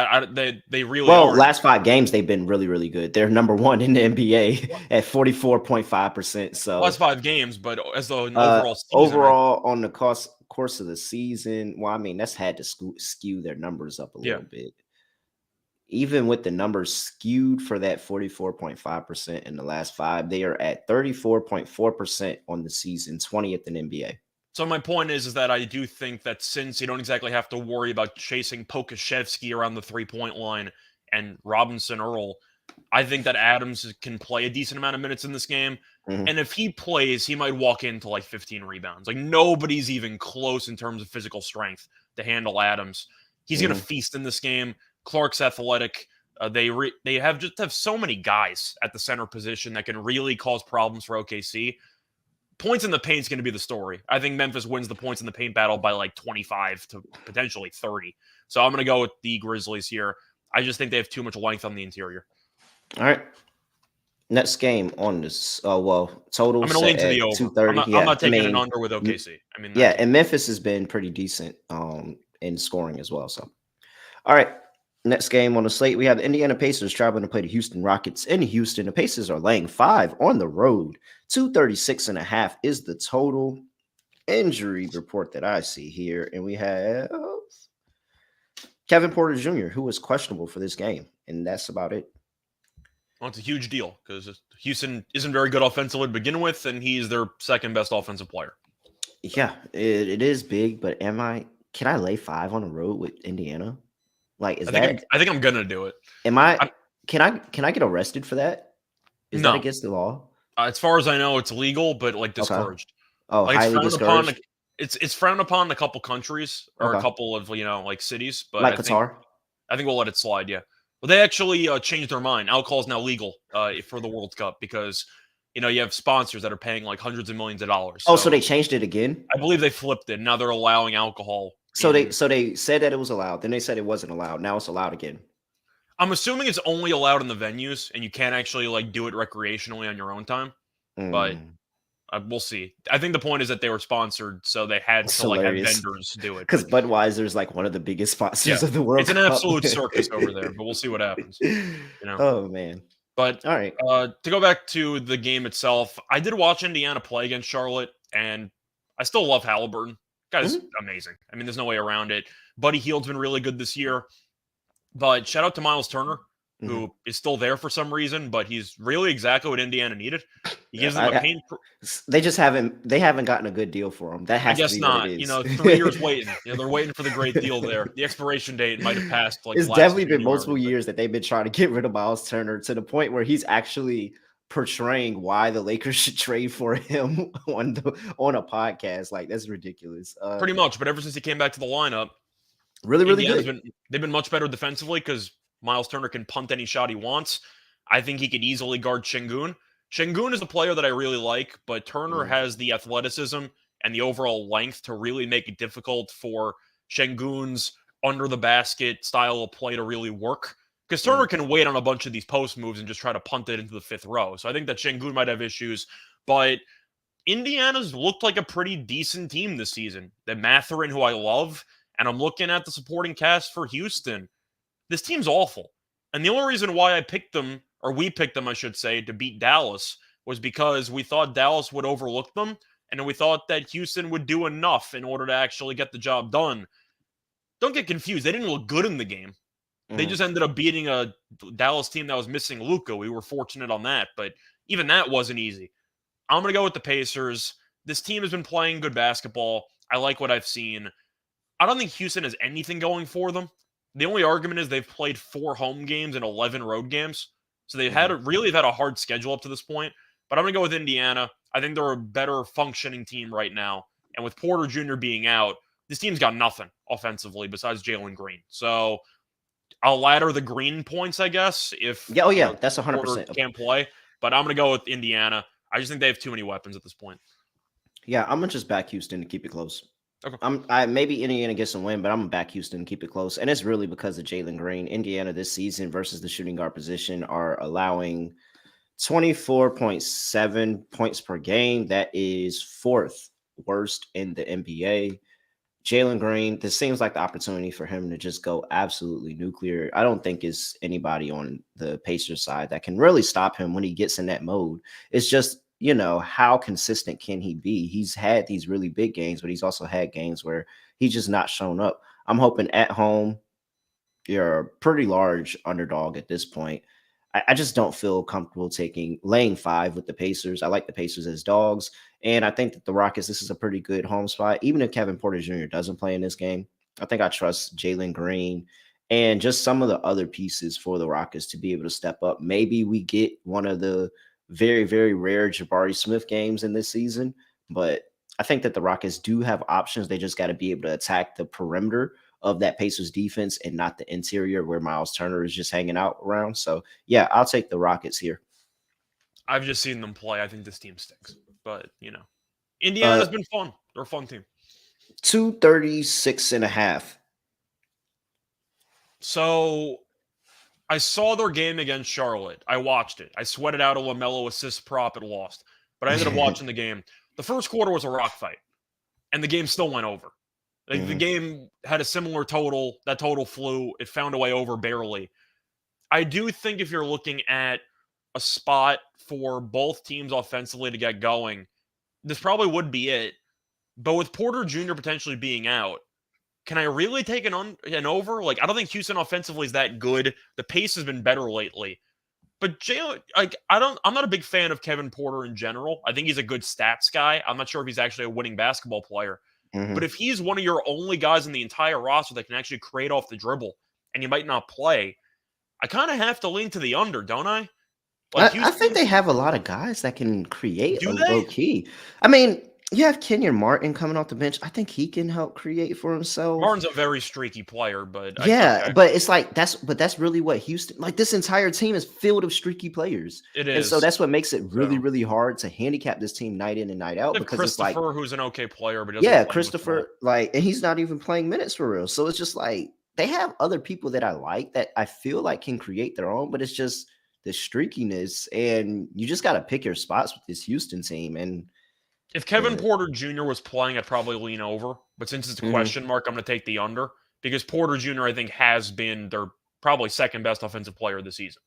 They really Well, aren't. last 5 games they've been really, really good. They're number one in the NBA at 44.5%. Last So 5 games, but as an overall season, overall, on the course of the season, well, I mean, that's had to skew their numbers up a yeah. little bit. Even with the numbers skewed for that 44.5% in the last 5, they are at 34.4% on the season, 20th in NBA. So my point is that I do think that since you don't exactly have to worry about chasing Pokashevsky around the 3-point line and Robinson Earl, I think that Adams can play a decent amount of minutes in this game. Mhm. And if he plays, he might walk into like 15 rebounds. Like nobody's even close in terms of physical strength to handle Adams. He's going to Mhm. feast in this game. Clark's athletic. They have so many guys at the center position that can really cause problems for OKC. Points in the paint is going to be the story. I think Memphis wins the points in the paint battle by like 25 to potentially 30. So I'm going to go with the Grizzlies here. I just think they have too much length on the interior. All right. Next game on this, well, total I'm going to lean set to the at over. 230. I'm Yeah, not I taking an mean, under with OKC. I mean that yeah, game. and Memphis has been pretty decent in scoring as well. So, all right. Next game on the slate, we have the Indiana Pacers traveling to play the Houston Rockets in Houston. The Pacers are laying 5 on the road. 236.5 is the total injury report that I see here. And we have Kevin Porter Jr., who is questionable for this game. And that's about it. Well, it's a huge deal because Houston isn't very good offensively to begin with, and he's their second best offensive player. Yeah, it is big, but can I lay 5 on the road with Indiana? Like, is that I think I'm gonna do it. am I, I can I get arrested for that? Is that no, against the law? as far as I know, it's legal, but like Okay. discouraged. Oh, Like it's highly frowned upon. discouraged. It's frowned upon in a couple countries or a Okay. couple of like cities, but Like Qatar. I think we'll let it slide. Yeah. Well, they actually changed their mind. Alcohol is now legal for the World Cup because you have sponsors that are paying like hundreds of millions of dollars. Oh, so So they changed it again? I believe they flipped it. Now they're allowing alcohol So they in. so they said that it was allowed. Then they said it wasn't allowed. Now it's allowed again. I'm assuming it's only allowed in the venues, and you can't actually like do it recreationally on your own time. But Mm, we'll see. I think the point is that they were sponsored, so they had that's to like have hilarious. vendors do it. Because But Budweiser is like one of the biggest yeah, sponsors of the World it's an Cup. absolute circus over there. But we'll see what happens. You know. Oh man. But All right. to go back to the game itself, I did watch Indiana play against Charlotte, and I still love Halliburton. Guy's Mhm, amazing. I mean, there's no way around it. Buddy Hield's been really good this year. But shout out to Miles Turner, mhm. who is still there for some reason, but he's really exactly what Indiana needed. He Yeah, gives them a paint. they haven't gotten a good deal for him. That I has to guess be what it not. is. 3 years waiting. They're waiting for the great deal there. The expiration date might have passed like It's last definitely been multiple January. But years that they've been trying to get rid of Miles Turner to the point where he's actually portraying why the Lakers should trade for him on a podcast. Like that's ridiculous. pretty much. But ever since he came back to the lineup, Really, really Indiana's good. been they've been much better defensively because Miles Turner can punt any shot he wants. I think he could easily guard Şengün. Şengün is a player that I really like, but Turner Mhm, has the athleticism and the overall length to really make it difficult for Şengün's under the basket style of play to really work. Because Turner mhm, can wait on a bunch of these post moves and just try to punt it into the fifth row. So I think that Şengün might have issues, but Indiana's looked like a pretty decent team this season. That Mathurin, who I love, and I'm looking at the supporting cast for Houston. This team's awful. And the only reason why I picked them, or we picked them, I should say, to beat Dallas was because we thought Dallas would overlook them, and we thought that Houston would do enough in order to actually get the job done. Don't get confused. They didn't look good in the game. They just ended up beating a Dallas team that was missing Luka. We were fortunate on that, but even that wasn't easy. I'm going to go with the Pacers. This team has been playing good basketball. I like what I've seen. I don't think Houston has anything going for them. The only argument is they've played 4 home games and 11 road games. So they've had a hard schedule up to this point. But I'm going to go with Indiana. I think they're a better functioning team right now. And with Porter Jr. being out, this team's got nothing offensively besides Jalen Green. So I'll ladder the Green points, I guess, if that's 100%. Porter can't play. But I'm going to go with Indiana. I just think they have too many weapons at this point. Yeah, I'm going to just back Houston to keep it close. Okay. I maybe Indiana gets some win, but I'm gonna back Houston and keep it close. And it's really because of Jalen Green. Indiana this season versus the shooting guard position are allowing 24.7 points per game. That is 4th worst in the NBA. Jalen Green, this seems like the opportunity for him to just go absolutely nuclear. I don't think it's anybody on the Pacers side that can really stop him when he gets in that mode. It's just, how consistent can he be? He's had these really big games, but he's also had games where he's just not shown up. I'm hoping at home, you're a pretty large underdog at this point. I just don't feel comfortable laying 5 with the Pacers. I like the Pacers as dogs. And I think that the Rockets, this is a pretty good home spot. Even if Kevin Porter Jr. doesn't play in this game, I think I trust Jalen Green and just some of the other pieces for the Rockets to be able to step up. Maybe we get one of the very, very rare Jabari Smith games in this season, but I think that the Rockets do have options. They just got to be able to attack the perimeter of that Pacers defense and not the interior where Miles Turner is just hanging out around. So, yeah, I'll take the Rockets here. I've just seen them play. I think this team stinks. But, Indiana's been fun. They're a fun team. 236.5. So I saw their game against Charlotte. I watched it. I sweated out a LaMelo assist prop and lost. But I ended up watching the game. The first quarter was a rock fight. And the game still went over. The game had a similar total. That total flew. It found a way over barely. I do think if you're looking at a spot for both teams offensively to get going, this probably would be it. But with Porter Jr. potentially being out, can I really take an over? I don't think Houston offensively is that good. The pace has been better lately. But I'm not a big fan of Kevin Porter in general. I think he's a good stats guy. I'm not sure if he's actually a winning basketball player. But if he's one of your only guys in the entire roster that can actually create off the dribble and you might not play, I kind of have to lean to the under, don't I? I think they have a lot of guys that can create low key. I mean, you have Kenyon Martin coming off the bench. I think he can help create for himself. Martin's a very streaky player, but but it's like that's really what Houston, this entire team is filled of streaky players. It is. And so that's what makes it really, really hard to handicap this team night in and night out. Because Christopher, who's an okay player, but Christopher, and he's not even playing minutes for real. So it's just they have other people that I like that I feel like can create their own, but it's just the streakiness, and you just got to pick your spots with this Houston team. And if Kevin Porter Jr. was playing, I'd probably lean over. But since it's a question mark, I'm going to take the under because Porter Jr. I think has been their probably second best offensive player this season.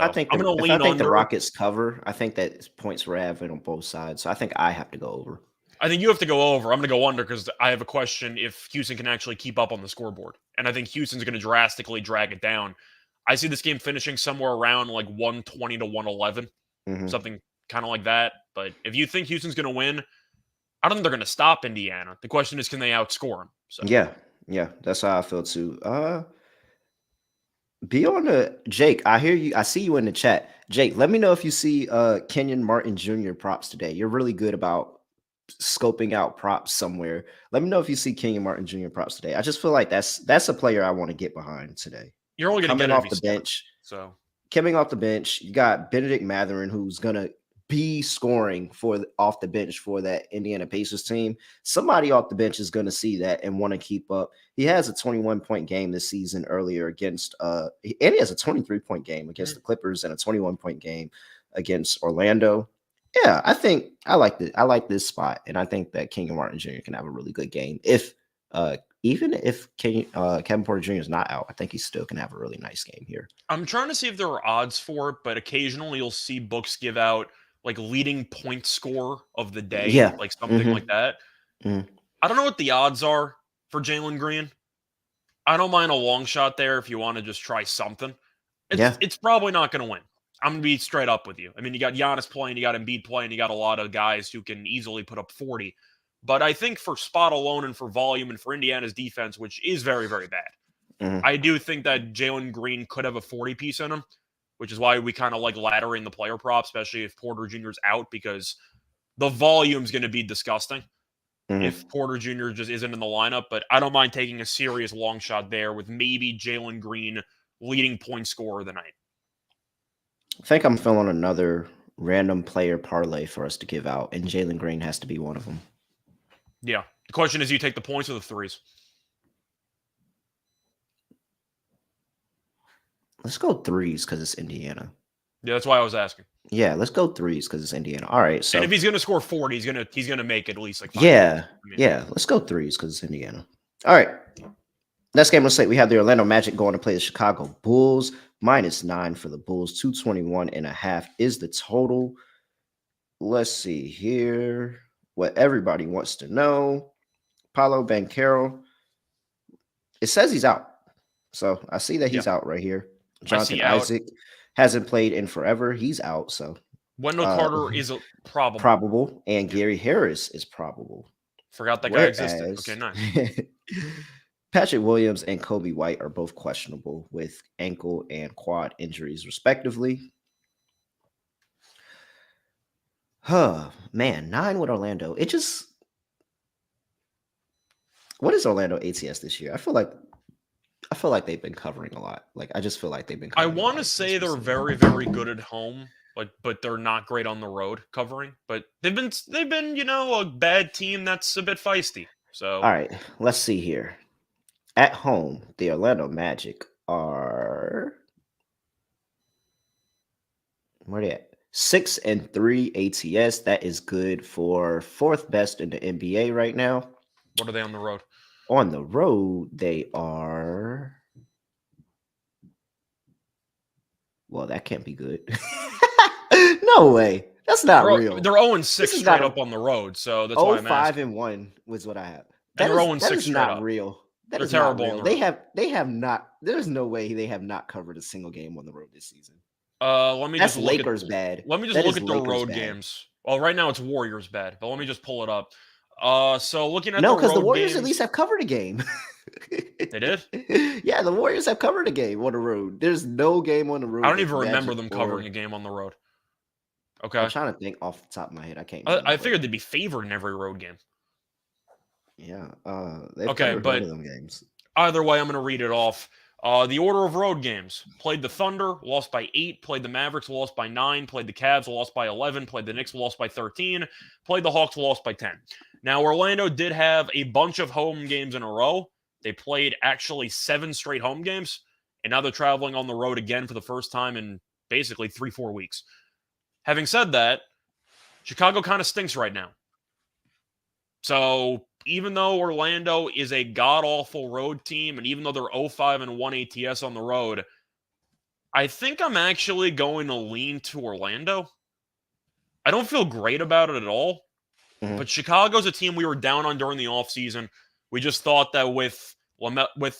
I think the Rockets cover, I think that points were average on both sides. So I think I have to go over. I think you have to go over. I'm going to go under because I have a question if Houston can actually keep up on the scoreboard. And I think Houston's going to drastically drag it down. I see this game finishing somewhere around 120 to 111, something kind of like that. But if you think Houston's going to win, I don't think they're going to stop Indiana. The question is, can they outscore them? So. Yeah, that's how I feel too. Be on the Jake. I hear you. I see you in the chat. Jake, let me know if you see Kenyon Martin Jr. props today. You're really good about scoping out props somewhere. Let me know if you see Kenyon Martin Jr. props today. I just feel like that's a player I want to get behind today. You're only going to get off the bench. So coming off the bench, you got Benedict Mathurin, who's going to be scoring off the bench for that Indiana Pacers team. Somebody off the bench is going to see that and want to keep up. He has a 21-point game this season earlier against and he has a 23-point game against the Clippers and a 21-point game against Orlando. Yeah, I think I like this spot, and I think that Kenyon Martin Jr. can have a really good game if even if Kevin Porter Jr. is not out, I think he still can have a really nice game here. I'm trying to see if there are odds for it, but occasionally you'll see books give out like leading point score of the day, Yeah. like something like Mm-hmm. that. Mm-hmm. I don't know what the odds are for Jalen Green. I don't mind a long shot there if you want to just try something. Yeah. It's probably not going to win. I'm going to be straight up with you. I mean, you got Giannis playing, you got Embiid playing, you got a lot of guys who can easily put up 40. But I think for spot alone and for volume and for Indiana's defense, which is very, very bad, Mm-hmm. I do think that Jalen Green could have a 40 piece in him, which is why we kind of like laddering the player prop, especially if Porter Jr.'s out, because the volume's going to be disgusting Mm-hmm. if Porter Jr. just isn't in the lineup. But I don't mind taking a serious long shot there with maybe Jalen Green leading point scorer of the night. I think I'm feeling another random player parlay for us to give out, and Jalen Green has to be one of them. Yeah. The question is, you take the points or the threes? Let's go threes because it's Indiana. Yeah, that's why I was asking. Yeah, let's go threes because it's Indiana. All right, so And if he's gonna score 40, he's gonna make at least like 5 yeah, points. I mean, yeah, let's go threes because it's Indiana. All right, next game on the slate, we have the Orlando Magic going to play the Chicago Bulls. -9 for the Bulls. 221.5 is the total. Let's see here what everybody wants to know. Paolo Banchero. It says he's out, so I see that yeah. he's out right here. I Jonathan see out. Isaac hasn't played in forever. He's out, so Wendell Carter is a probable. probable, and Yeah. Gary Harris is probable. Forgot that guy existed. Okay, Whereas nice. Patrick Williams and Kobe White are both questionable with ankle and quad injuries, respectively. Huh, man, 9 with Orlando. It just what is Orlando ATS this year? I feel like they've been covering a lot. Like I just feel like they've been I covering a want lot to say they're recently. very, very good at home, but they're not great on the road covering. But they've been a bad team that's a bit feisty. So All right, let's see here. At home, the Orlando Magic are where they at? 6-3 ATS. That is good for fourth best in the NBA right now. what are they on the road? On the road, they are. Well, that can't be good. No way. That's not real. They're 0-6 This is straight not up on the road, so that's why I'm 5 asking. and 1 was what I have. And they're 0-6 That is straight not up. real. That They're is not terrible on real. the road. They have not. There's no way they have not covered a single game on the road this season. Let me That's just look Lakers at bad. let me just That look is at their Lakers road bad. games. Well, right now it's Warriors bad, but let me just pull it up. So looking at No, the because the road Warriors games, at least have covered a game. they did. Yeah, the Warriors have covered a game on the road. There's no game on the road. I don't that even the remember Magic them covering a game on the road. I'm Okay, trying to think off the top of my head. I can't. Remember, I figured they'd be favored in every road game. Yeah, they've Okay, covered one but of them games. either way, I'm going to read it off. The order of road games: played the Thunder, lost by 8; played the Mavericks, lost by 9; played the Cavs, lost by 11; played the Knicks, lost by 13; played the Hawks, lost by 10. Now, Orlando did have a bunch of home games in a row. They played actually 7 straight home games, and now they're traveling on the road again for the first time in basically 3-4 weeks. Having said that, Chicago kind of stinks right now. So even though Orlando is a god-awful road team, and even though they're 0-5 and 1 ATS on the road, I think I'm actually going to lean to Orlando. I don't feel great about it at all, but Chicago's a team we were down on during the offseason. We just thought that with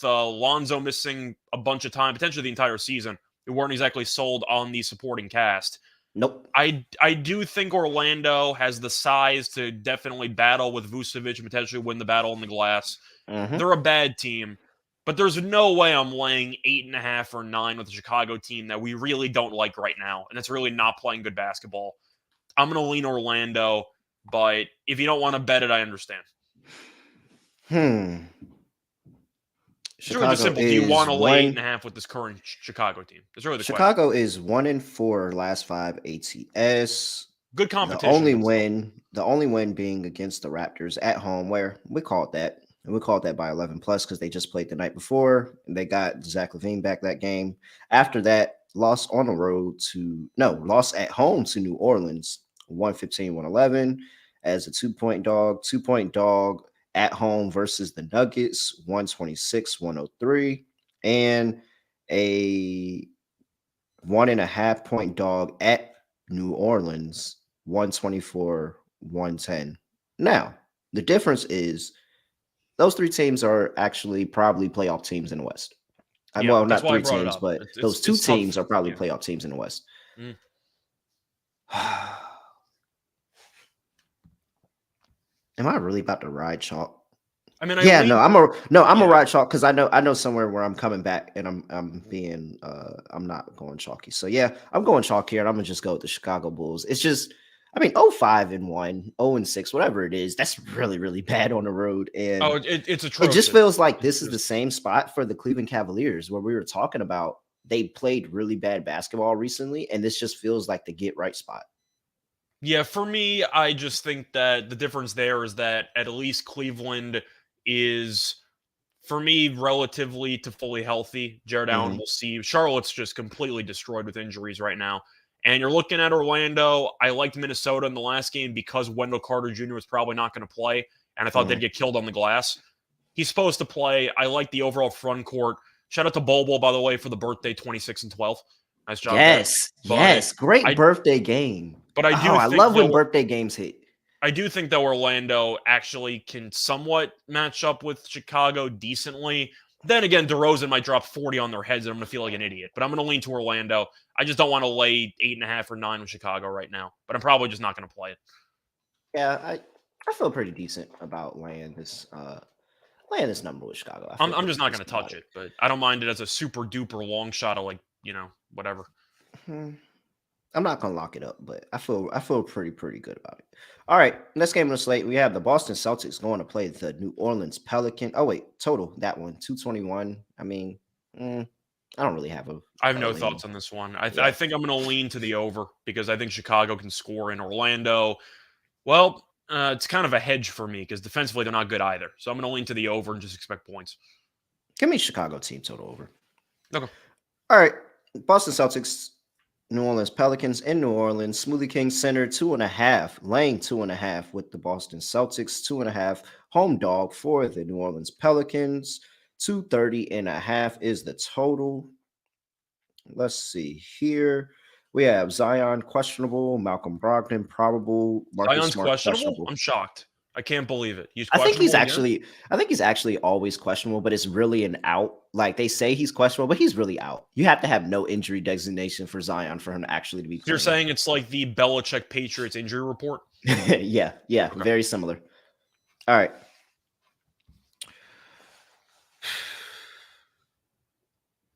Lonzo missing a bunch of time, potentially the entire season, we weren't exactly sold on the supporting cast. Nope. I do think Orlando has the size to definitely battle with Vucevic and potentially win the battle on the glass. They're a bad team, but there's no way I'm laying 8.5 or 9 with the Chicago team that we really don't like right now, and it's really not playing good basketball. I'm going to lean Orlando, but if you don't want to bet it, I understand. It's really just simple. Do you want to lay 8.5 with this current Chicago team? It's really the Chicago question. is 1-4 last 5 ATS. Good competition. The only win being against the Raptors at home, where we called that. And we called that by 11 plus because they just played the night before and they got Zach LaVine back that game. After that, lost at home to New Orleans, 115-111 as a 2-point dog at home versus the Nuggets, 126-103, and a 1.5 point dog at New Orleans, 124-110. Now, the difference is those three teams are actually probably playoff teams in the West. Yeah, Well, that's not why I three brought it teams, up. but It's those it's, two it's tough. teams are probably Yeah. playoff teams in the West. Mm. Am I really about to ride chalk? I mean, Yeah, no, I'm a yeah. ride chalk because I know somewhere where I'm coming back and I'm not going chalky. So yeah, I'm going chalk here and I'm gonna just go with the Chicago Bulls. It's just I mean 5-1, 0-6, whatever it is, that's really, really bad on the road. And It's it just atrocious. feels like this is It's the same spot for the Cleveland Cavaliers where we were talking about they played really bad basketball recently, and this just feels like the get right spot. Yeah, for me, I just think that the difference there is that at least Cleveland is, for me, relatively to fully healthy. Jared Allen Mhm. will see. Charlotte's just completely destroyed with injuries right now. And you're looking at Orlando. I liked Minnesota in the last game because Wendell Carter Jr. was probably not going to play, and I thought they'd Mhm. get killed on the glass. He's supposed to play. I like the overall front court. Shout out to Bobo, by the way, for the birthday 26 and 12. Nice job there. Yes, But yes, great I birthday game. but I Oh, do I think love when birthday games hit. I do think that Orlando actually can somewhat match up with Chicago decently. Then again, DeRozan might drop 40 on their heads, and I'm going to feel like an idiot. But I'm going to lean to Orlando. I just don't want to lay 8.5 or 9 with Chicago right now. But I'm probably just not going to play it. Yeah, I feel pretty decent about laying this number with Chicago. I feel I'm pretty just not going to decent about touch it, but I don't mind it as a super duper long shot of like, whatever. Hmm. I'm not gonna lock it up, but I feel pretty good about it. All right, next game on the slate, we have the Boston Celtics going to play the New Orleans Pelican. Oh wait, total that one 221. I mean, I don't really have I have a no lean. thoughts on this one. I Yeah, think I'm going to lean to the over because I think Chicago can score in Orlando. Well, it's kind of a hedge for me because defensively they're not good either. So I'm going to lean to the over and just expect points. give me Chicago team total over. Okay. All right, Boston Celtics, New Orleans Pelicans in New Orleans. Smoothie King Center 2.5, laying 2.5 with the Boston Celtics, 2.5 home dog for the New Orleans Pelicans. 230.5 is the total. Let's see here. We have Zion questionable, Malcolm Brogdon probable, Marcus Zion's Smart questionable? questionable. I'm shocked. I can't believe it. He's I think he's questionable again? actually I think he's actually always questionable, but it's really an out. Like they say he's questionable, but he's really out. You have to have no injury designation for Zion for him to actually to be So you're playing. saying it's like the Belichick Patriots injury report? Yeah, Okay. very similar. All right.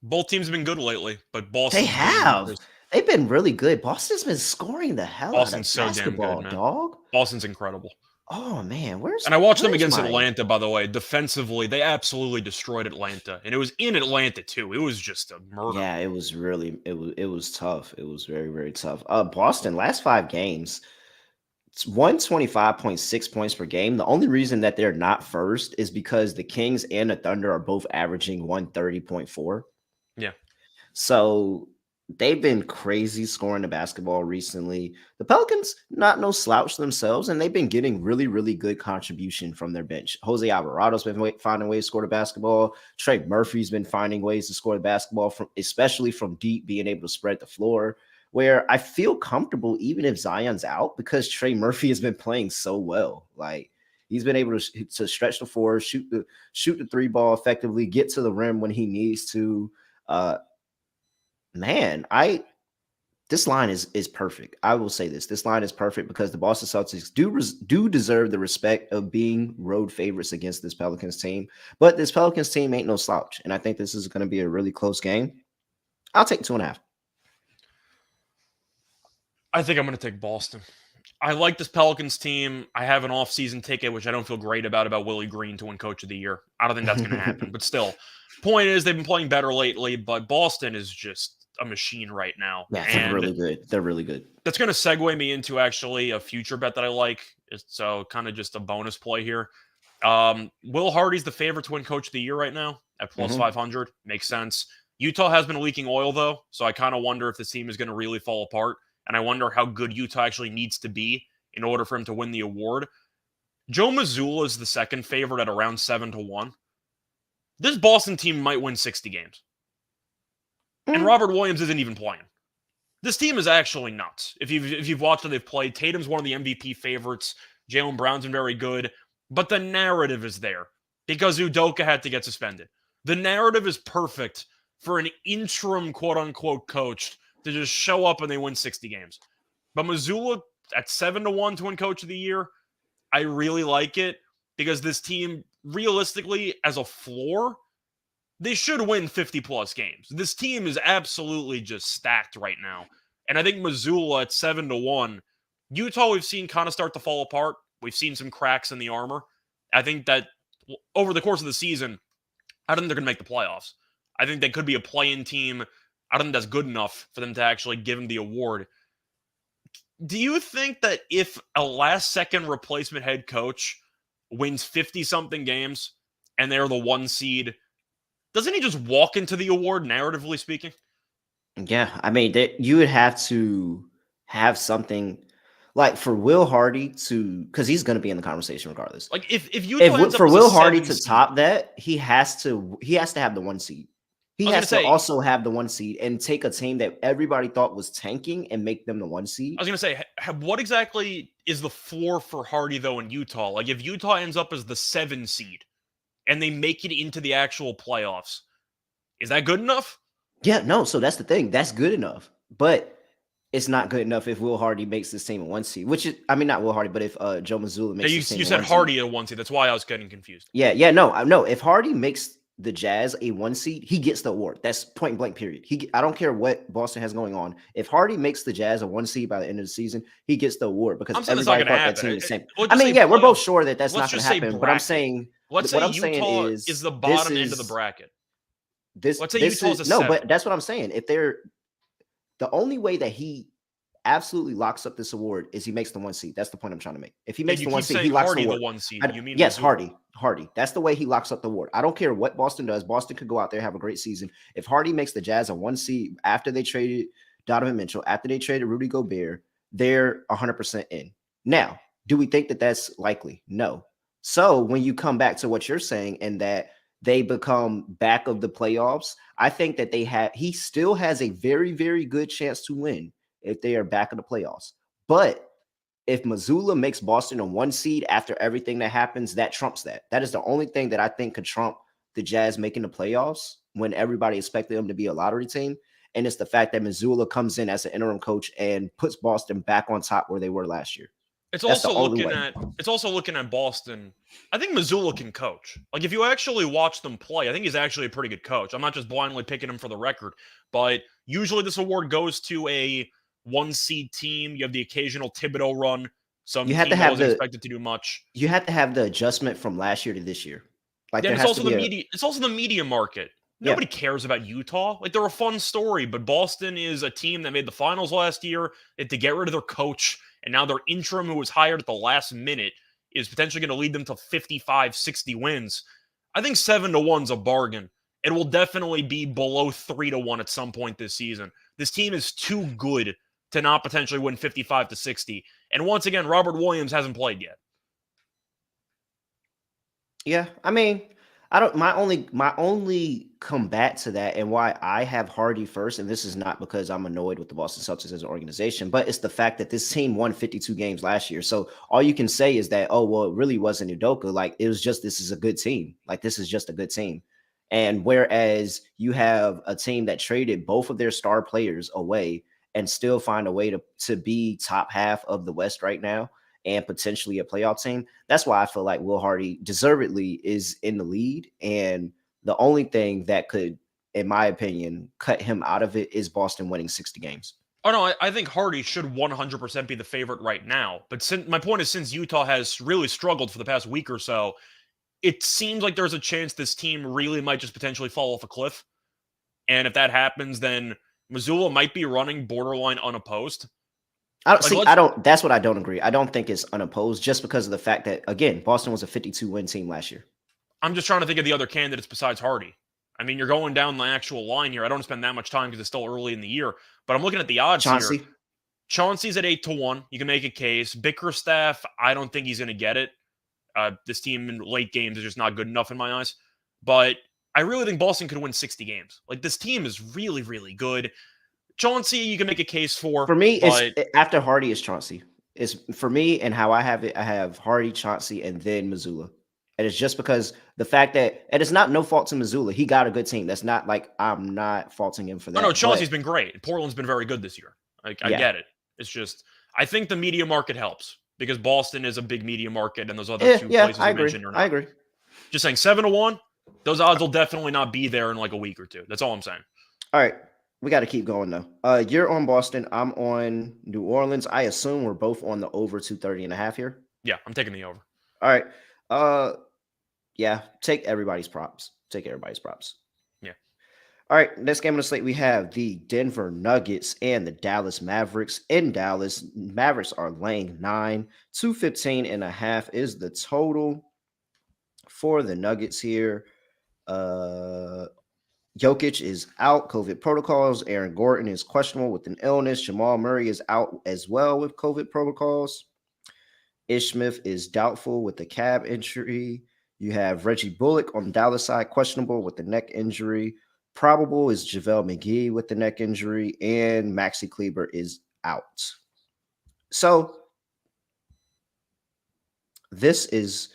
Both teams have been good lately, but They Boston's been have. just They've been really good. Boston's been scoring the hell out Boston's of so damn good, basketball, man. dog. Boston's incredible. Oh man, And I watched them where's against my Atlanta, by the way. Defensively, they absolutely destroyed Atlanta. And it was in Atlanta, too. It was just a murder. Yeah, it was tough. It was very, very tough. Boston, last 5 games, it's 125.6 points per game. The only reason that they're not first is because the Kings and the Thunder are both averaging 130.4. Yeah. So they've been crazy scoring the basketball recently. The Pelicans, not no slouch themselves, and they've been getting really, really good contribution from their bench. Jose Alvarado's been finding ways to score the basketball. Trey Murphy's been finding ways to score the basketball, especially from deep, being able to spread the floor. Where I feel comfortable even if Zion's out because Trey Murphy has been playing so well. Like he's been able to stretch the floor, shoot the three ball effectively, get to the rim when he needs to. Uh, Man, I this line is perfect. I will say this. This line is perfect because the Boston Celtics do deserve the respect of being road favorites against this Pelicans team. But this Pelicans team ain't no slouch, and I think this is going to be a really close game. I'll take 2.5. I think I'm going to take Boston. I like this Pelicans team. I have an off-season ticket, which I don't feel great about Willie Green to win Coach of the Year. I don't think that's going to happen. But still, point is they've been playing better lately, but Boston is just a machine right now. Yeah, they're And really good. They're really good. that's going to segue me into actually a future bet that I like. So kind of just a bonus play here. Will Hardy's the favorite to win Coach of the Year right now at plus 500. Makes sense. Utah has been leaking oil, though, so I kind of wonder if this team is going to really fall apart. And I wonder how good Utah actually needs to be in order for him to win the award. Joe Mazzulla is the second favorite at around 7-1. This Boston team might win 60 games. And Robert Williams isn't even playing. This team is actually nuts. If you've watched how they've played, Tatum's one of the MVP favorites. Jaylen Brown's been very good. But the narrative is there because Udoka had to get suspended. The narrative is perfect for an interim quote-unquote coach to just show up and they win 60 games. But Mazzulla at 7-1 to win Coach of the Year, I really like it because this team, realistically, as a floor, they should win 50-plus games. This team is absolutely just stacked right now. And I think Mazzulla at 7-1, Utah we've seen kind of start to fall apart. We've seen some cracks in the armor. I think that over the course of the season, I don't think they're going to make the playoffs. I think they could be a play-in team. I don't think that's good enough for them to actually give him the award. Do you think that if a last-second replacement head coach wins 50-something games and they're the 1 seed, doesn't he just walk into the award, narratively speaking? Yeah, I mean, you would have to have something like for Will Hardy to, because he's going to be in the conversation regardless. Like if Utah ends for up Will as a Hardy 7 to seed, top that, he has to have the 1 seed. He has to also have the 1 seed and take a team that everybody thought was tanking and make them the 1 seed. I was going to say, what exactly is the floor for Hardy, though, in Utah? Like, if Utah ends up as the 7 seed and they make it into the actual playoffs, is that good enough? Yeah, no. So that's the thing. That's good enough. But it's not good enough if Will Hardy makes this team a 1 seed, which is, I mean, not Will Hardy, but if Joe Mazzulla makes this team you said Hardy a 1 seed. That's why I was getting confused. Yeah, no. If Hardy makes the Jazz a 1 seed, he gets the award. That's point blank, period. I don't care what Boston has going on. If Hardy makes the Jazz a 1 seed by the end of the season, he gets the award because everybody thought that team was the same. I mean, yeah, we're both sure that that's not going to happen. But I'm saying, let's say Utah is the bottom end of the bracket. Let's say Utah's a 7. But that's what I'm saying. If they're the only way that he absolutely locks up this award is he makes the 1 seed. That's the point I'm trying to make. If he makes the 1 seed, he locks Hardy the award. The 1 seed. You mean yes, Hardy. That's the way he locks up the award. I don't care what Boston does. Boston could go out there, have a great season. If Hardy makes the Jazz a 1 seed after they traded Donovan Mitchell, after they traded Rudy Gobert, they're 100% in. Now, do we think that that's likely? No. So when you come back to what you're saying and that they become back of the playoffs, I think that he still has a very, very good chance to win if they are back of the playoffs. But if Mazzulla makes Boston a 1 seed after everything that happens, that trumps that. That is the only thing that I think could trump the Jazz making the playoffs when everybody expected them to be a lottery team. And it's the fact that Mazzulla comes in as an interim coach and puts Boston back on top where they were last year. It's also looking at Boston. I think Mazzulla can coach. Like, if you actually watch them play, I think he's actually a pretty good coach. I'm not just blindly picking him for the record, but usually this award goes to a 1 seed team. You have the occasional Thibodeau run. Some team that wasn't expected to do much. You have to have the adjustment from last year to this year. Like, it's also the media. It's also the media market. Nobody cares about Utah. Like, they're a fun story, but Boston is a team that made the finals last year. They had to get rid of their coach, and now their interim, who was hired at the last minute, is potentially going to lead them to 55, 60 wins. I think 7-1's a bargain. It will definitely be below 3-1 at some point this season. This team is too good to not potentially win 55 to 60. And once again, Robert Williams hasn't played yet. Yeah, I mean, my only combat to that and why I have Hardy first, and this is not because I'm annoyed with the Boston Celtics as an organization, but it's the fact that this team won 52 games last year. So all you can say is that, oh, well, it really wasn't Udoka. Like, it was just, this is a good team. Like, this is just a good team. And whereas you have a team that traded both of their star players away and still find a way to be top half of the West right now and potentially a playoff team. That's why I feel like Will Hardy deservedly is in the lead. And the only thing that could, in my opinion, cut him out of it is Boston winning 60 games. Oh, no, I think Hardy should 100% be the favorite right now. But my point is, since Utah has really struggled for the past week or so, it seems like there's a chance this team really might just potentially fall off a cliff. And if that happens, then Mazzulla might be running borderline unopposed. That's what I don't agree. I don't think it's unopposed just because of the fact that, again, Boston was a 52-win team last year. I'm just trying to think of the other candidates besides Hardy. I mean, you're going down the actual line here. I don't want to spend that much time because it's still early in the year, but I'm looking at the odds here. Chauncey's at 8-1. You can make a case. Bickerstaff, I don't think he's going to get it. This team in late games is just not good enough in my eyes. But I really think Boston could win 60 games. Like, this team is really, really good. Chauncey, you can make a case for me, it's but after Hardy is Chauncey. It's for me and how I have it. I have Hardy, Chauncey, and then Missoula. And it's just because the fact that, and it's not no fault to Missoula. He got a good team. That's not like I'm not faulting him for that. oh no, Chauncey's But been great. Portland's been very good this year. Like, I yeah, get it. It's just I think the media market helps because Boston is a big media market, and those other two yeah, places I you agree. mentioned are I not. agree. Just saying 7-1, those odds will definitely not be there in like a week or two. That's all I'm saying. All right. We got to keep going though. You're on Boston. I'm on New Orleans. I assume we're both on the over 230.5 here. Yeah, I'm taking the over. All right. Yeah, take everybody's props. Take everybody's props. Yeah. All right, next game on the slate, we have the Denver Nuggets and the Dallas Mavericks. In Dallas, Mavericks are laying 9. 215.5 is the total for the Nuggets here. Jokic is out, COVID protocols. Aaron Gordon is questionable with an illness. Jamal Murray is out as well with COVID protocols. Ish Smith is doubtful with the calf injury. You have Reggie Bullock on the Dallas side, questionable with the neck injury. Probable is JaVale McGee with the neck injury, and Maxi Kleber is out. So this is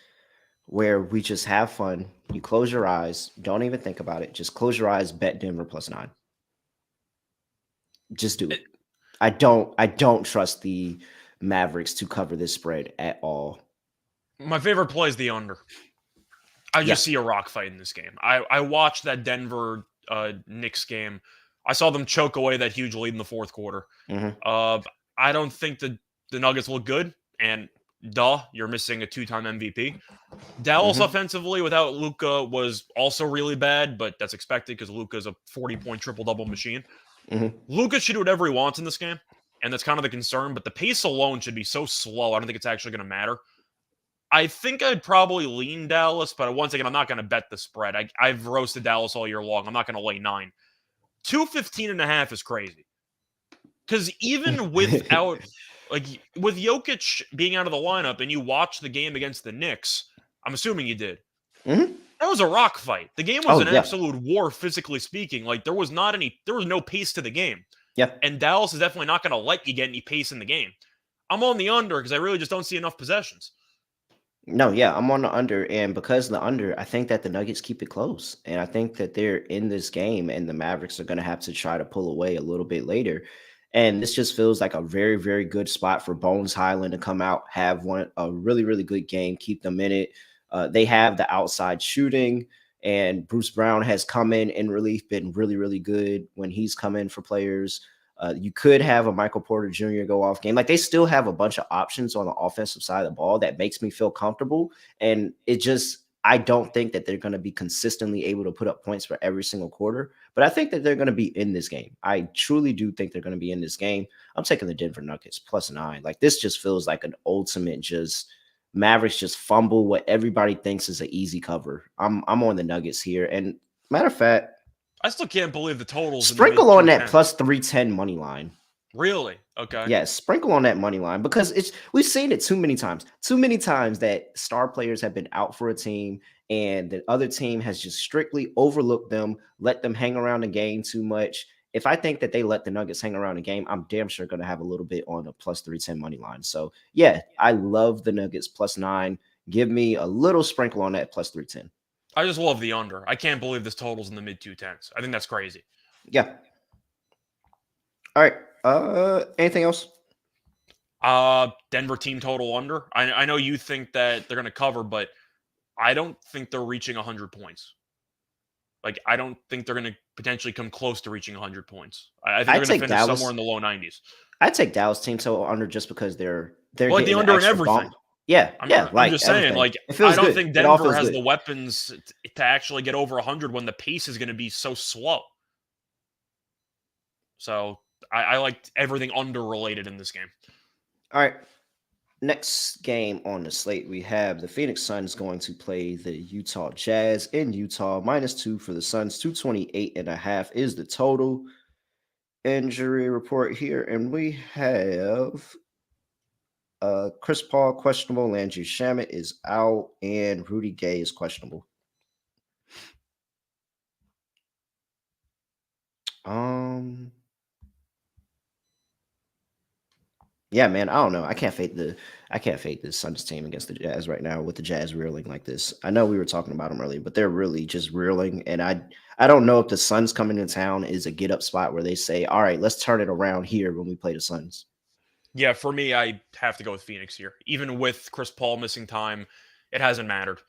where we just have fun. You close your eyes. Don't even think about it. Just close your eyes. Bet Denver +9. Just do it. I don't trust the Mavericks to cover this spread at all. My favorite play is the under. I just see a rock fight in this game. I watched that Denver Knicks game. I saw them choke away that huge lead in the fourth quarter. I don't think the Nuggets look good, and you're missing a 2-time MVP. Dallas offensively without Luka was also really bad, but that's expected because Luka's a 40-point triple-double machine. Luka should do whatever he wants in this game, and that's kind of the concern, but the pace alone should be so slow, I don't think it's actually going to matter. I think I'd probably lean Dallas, but once again, I'm not going to bet the spread. I've roasted Dallas all year long. I'm not going to lay 9. 215.5 is crazy. Because even without, with Jokic being out of the lineup and you watch the game against the Knicks, I'm assuming you did. That was a rock fight. The game was an absolute war, physically speaking. Like, there was no pace to the game. Yeah. And Dallas is definitely not going to let you get any pace in the game. I'm on the under because I really just don't see enough possessions. No, yeah, I'm on the under, and because the under, I think that the Nuggets keep it close, and I think that they're in this game, and the Mavericks are going to have to try to pull away a little bit later, and this just feels like a very, very good spot for Bones Highland to come out, have a really, really good game, keep them in it. They have the outside shooting, and Bruce Brown has come in relief, been really, really good when he's come in for players. You could have a Michael Porter Jr. go off game. Like, they still have a bunch of options on the offensive side of the ball that makes me feel comfortable. And I don't think that they're going to be consistently able to put up points for every single quarter, but I think that they're going to be in this game. I truly do think they're going to be in this game. I'm taking the Denver Nuggets +9. Like, this just feels like an ultimate Mavericks just fumble what everybody thinks is an easy cover. I'm on the Nuggets here. And matter of fact, I still can't believe the totals. Sprinkle on that +310 money line. Really? Okay. Yeah, sprinkle on that money line because we've seen it too many times. Too many times that star players have been out for a team and the other team has just strictly overlooked them, let them hang around the game too much. If I think that they let the Nuggets hang around the game, I'm damn sure going to have a little bit on a +310 money line. So, yeah, I love the Nuggets +9. Give me a little sprinkle on that +310. I just love the under. I can't believe this total's in the mid-210s. I think that's crazy. Yeah. All right. Anything else? Denver team total under. I know you think that they're going to cover, but I don't think they're reaching 100 points. Like, I don't think they're going to potentially come close to reaching 100 points. I think they're going to finish somewhere in the low 90s. I'd take Dallas team total under just because they're like the under in everything. Bump. Yeah, I'm just saying, everything. like, I don't think Denver has the weapons to actually get over 100 when the pace is going to be so slow. So I like everything under related in this game. All right. Next game on the slate, we have the Phoenix Suns going to play the Utah Jazz in Utah. -2 for the Suns. 228.5 is the total. Injury report here, and we have Chris Paul questionable, Landry Shamet is out, and Rudy Gay is questionable. Yeah, man, I don't know. I can't fade the Suns team against the Jazz right now with the Jazz reeling like this. I know we were talking about them earlier, but they're really just reeling. And I don't know if the Suns coming to town is a get up spot where they say, all right, let's turn it around here when we play the Suns. Yeah, for me, I have to go with Phoenix here. Even with Chris Paul missing time, it hasn't mattered.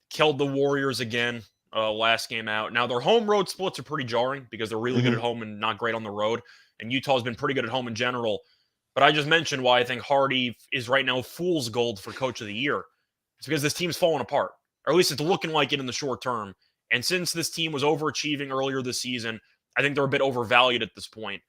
Killed the Warriors again last game out. Now, their home road splits are pretty jarring because they're really good at home and not great on the road. And Utah's been pretty good at home in general. But I just mentioned why I think Hardy is right now fool's gold for Coach of the Year. It's because this team's falling apart, or at least it's looking like it in the short term. And since this team was overachieving earlier this season, I think they're a bit overvalued at this point.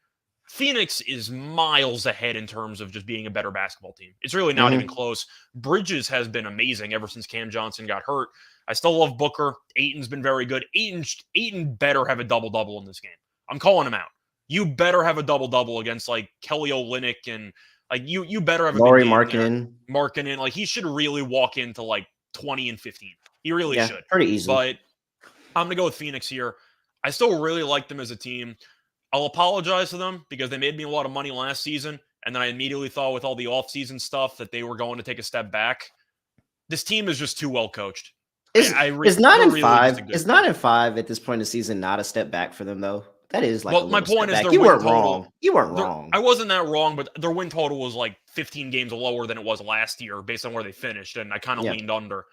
Phoenix is miles ahead in terms of just being a better basketball team. It's really not even close. Bridges has been amazing ever since Cam Johnson got hurt. I still love Booker. Ayton's been very good. Ayton better have a double-double in this game. I'm calling him out. You better have a double-double against like Kelly Olynyk and like you better have a Laurie big Markkinen. Markkinen. Like he should really walk into like 20 and 15. He really should. Pretty easily. But I'm going to go with Phoenix here. I still really like them as a team. I'll apologize to them because they made me a lot of money last season, and then I immediately thought with all the offseason stuff that they were going to take a step back. This team is just too well coached. It's 9-5. It's 9-5 at this point in the season. Not a step back for them though. That is like my point is you weren't wrong. You weren't wrong. I wasn't that wrong, but their win total was like 15 games lower than it was last year based on where they finished, and I kind of leaned under.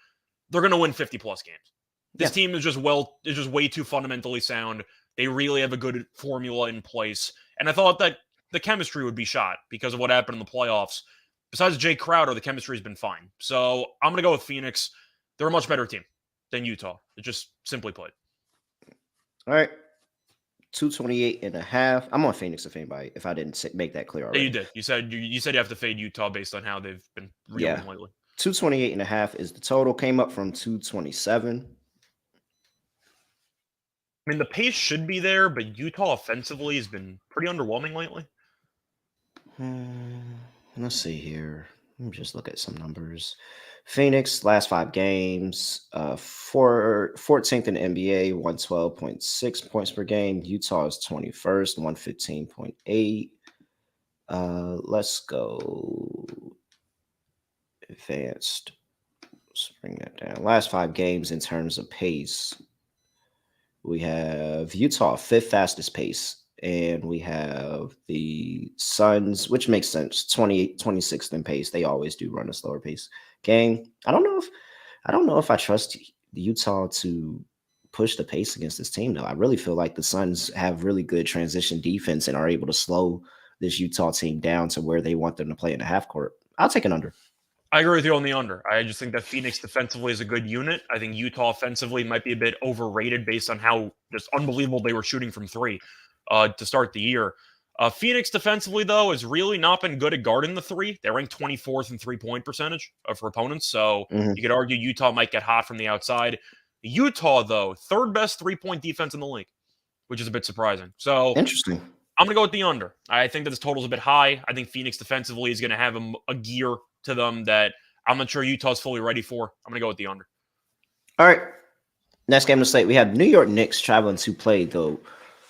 They're going to win 50 plus games. This team is just way too fundamentally sound. They really have a good formula in place. And I thought that the chemistry would be shot because of what happened in the playoffs. Besides Jay Crowder, the chemistry has been fine. So I'm going to go with Phoenix. They're a much better team than Utah. It's just simply put. All right. 228.5. I'm on Phoenix if I didn't make that clear already. Yeah, you did. You said you have to fade Utah based on how they've been reeling lately. 228.5 is the total. Came up from 227. I mean, the pace should be there, but Utah offensively has been pretty underwhelming lately. Let's see here. Let me just look at some numbers. Phoenix, last 5 games, 14th in the NBA, 112.6 points per game. Utah is 21st, 115.8. Let's go advanced. Let's bring that down. Last 5 games in terms of pace. We have Utah, 5th fastest pace, and we have the Suns, which makes sense, 26th in pace. They always do run a slower pace game. I don't know if I trust Utah to push the pace against this team, though. I really feel like the Suns have really good transition defense and are able to slow this Utah team down to where they want them to play in the half court. I'll take an under. I agree with you on the under. I just think that Phoenix defensively is a good unit. I think Utah offensively might be a bit overrated based on how just unbelievable they were shooting from 3 to start the year. Phoenix defensively, though, has really not been good at guarding the 3. They're ranked 24th in three-point percentage for opponents, so you could argue Utah might get hot from the outside. Utah, though, 3rd best three-point defense in the league, which is a bit surprising. So interesting. I'm going to go with the under. I think that this total is a bit high. I think Phoenix defensively is going to have a gear to them that I'm not sure Utah's fully ready for. I'm going to go with the under. All right. Next game of the slate, we have New York Knicks traveling to play the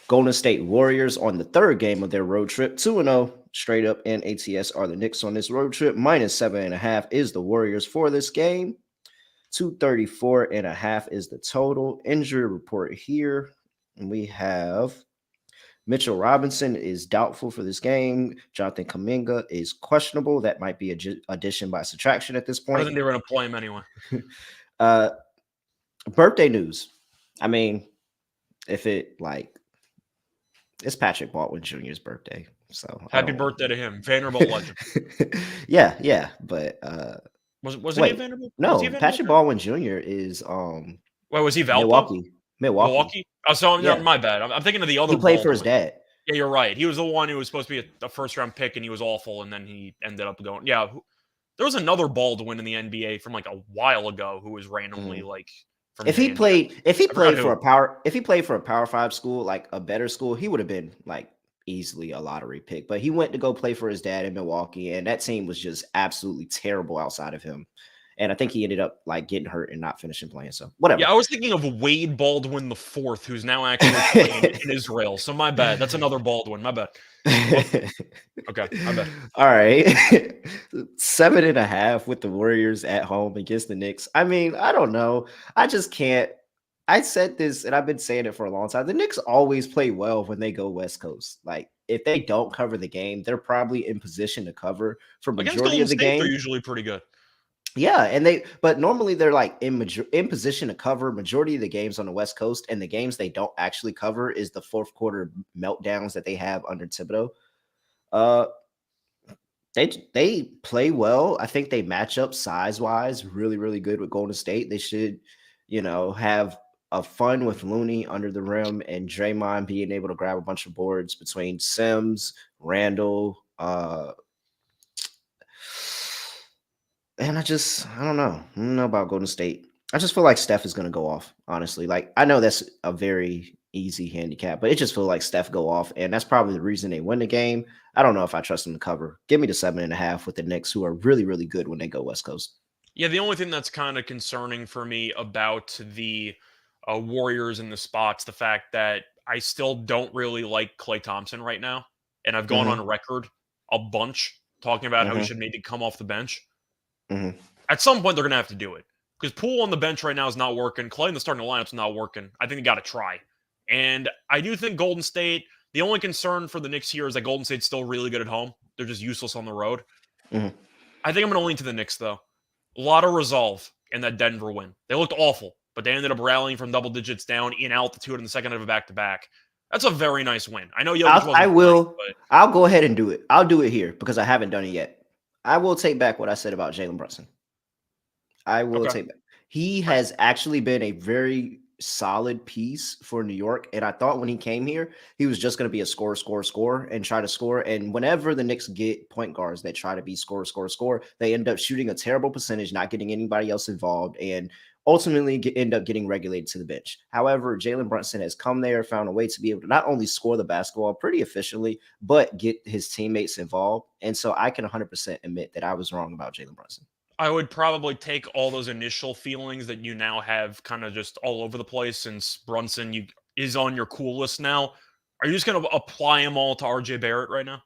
Golden State Warriors on the 3rd game of their road trip. 2-0 straight up in ATS are the Knicks on this road trip. -7.5 is the Warriors for this game. 234.5 is the total. Injury report here. And we have Mitchell Robinson is doubtful for this game. Jonathan Kuminga is questionable. That might be addition by subtraction at this point. I think they were going to play him anyway. Birthday news. I mean, if it's Patrick Baldwin Jr.'s birthday. So happy birthday to him. Vanderbilt legend. yeah. But was he Vanderbilt? No, Patrick Baldwin Jr. is Wait, was he Valpo? Milwaukee? Oh, so my bad. I'm thinking of the other. He played for his dad. Yeah, you're right. He was the one who was supposed to be a first-round pick, and he was awful, and then he ended up going. Yeah, there was another Baldwin in the NBA from like a while ago who was randomly like. If he played for a Power 5 school, like a better school, he would have been like easily a lottery pick. But he went to go play for his dad in Milwaukee, and that team was just absolutely terrible outside of him. And I think he ended up like getting hurt and not finishing playing. So whatever. Yeah, I was thinking of Wade Baldwin the fourth, who's now actually playing in Israel. So my bad. That's another Baldwin. My bad. Okay, my bad. All right. 7.5 with the Warriors at home against the Knicks. I mean, I don't know. I just can't. I said this and I've been saying it for a long time. The Knicks always play well when they go West Coast. Like, if they don't cover the game, they're probably in position to cover for Against majority Golden of the State, game. they're usually pretty good. Yeah, but normally they're like in position to cover majority of the games on the West Coast, and the games they don't actually cover is the fourth quarter meltdowns that they have under Thibodeau. Uh, they play well. I think they match up size wise really, really good with Golden State. They should, have a fun with Looney under the rim and Draymond being able to grab a bunch of boards between Sims, Randall, and I don't know. I don't know about Golden State. I just feel like Steph is going to go off, honestly. Like, I know that's a very easy handicap, but it just feels like Steph go off, and that's probably the reason they win the game. I don't know if I trust them to cover. Give me the 7.5 with the Knicks, who are really, really good when they go West Coast. Yeah, the only thing that's kind of concerning for me about the Warriors in the spots, the fact that I still don't really like Klay Thompson right now, and I've gone on record a bunch talking about how he should maybe come off the bench. At some point, they're going to have to do it because Poole on the bench right now is not working. Klay in the starting lineup's not working. I think they got to try. And I do think Golden State, the only concern for the Knicks here is that Golden State's still really good at home. They're just useless on the road. I think I'm going to lean to the Knicks, though. A lot of resolve in that Denver win. They looked awful, but they ended up rallying from double digits down in altitude in the second of a back-to-back. That's a very nice win. I know I'll go ahead and do it. I'll do it here because I haven't done it yet. I will take back what I said about Jalen Brunson. I will take back. He has actually been a very solid piece for New York. And I thought when he came here, he was just going to be a score, and try to score. And whenever the Knicks get point guards that try to be score, they end up shooting a terrible percentage, not getting anybody else involved, and ultimately end up getting regulated to the bench. However, Jalen Brunson has come there, found a way to be able to not only score the basketball pretty efficiently, but get his teammates involved. And so I can 100% admit that I was wrong about Jalen Brunson. I would probably take all those initial feelings that you now have kind of just all over the place since Brunson is on your cool list now. Are you just going to apply them all to RJ Barrett right now?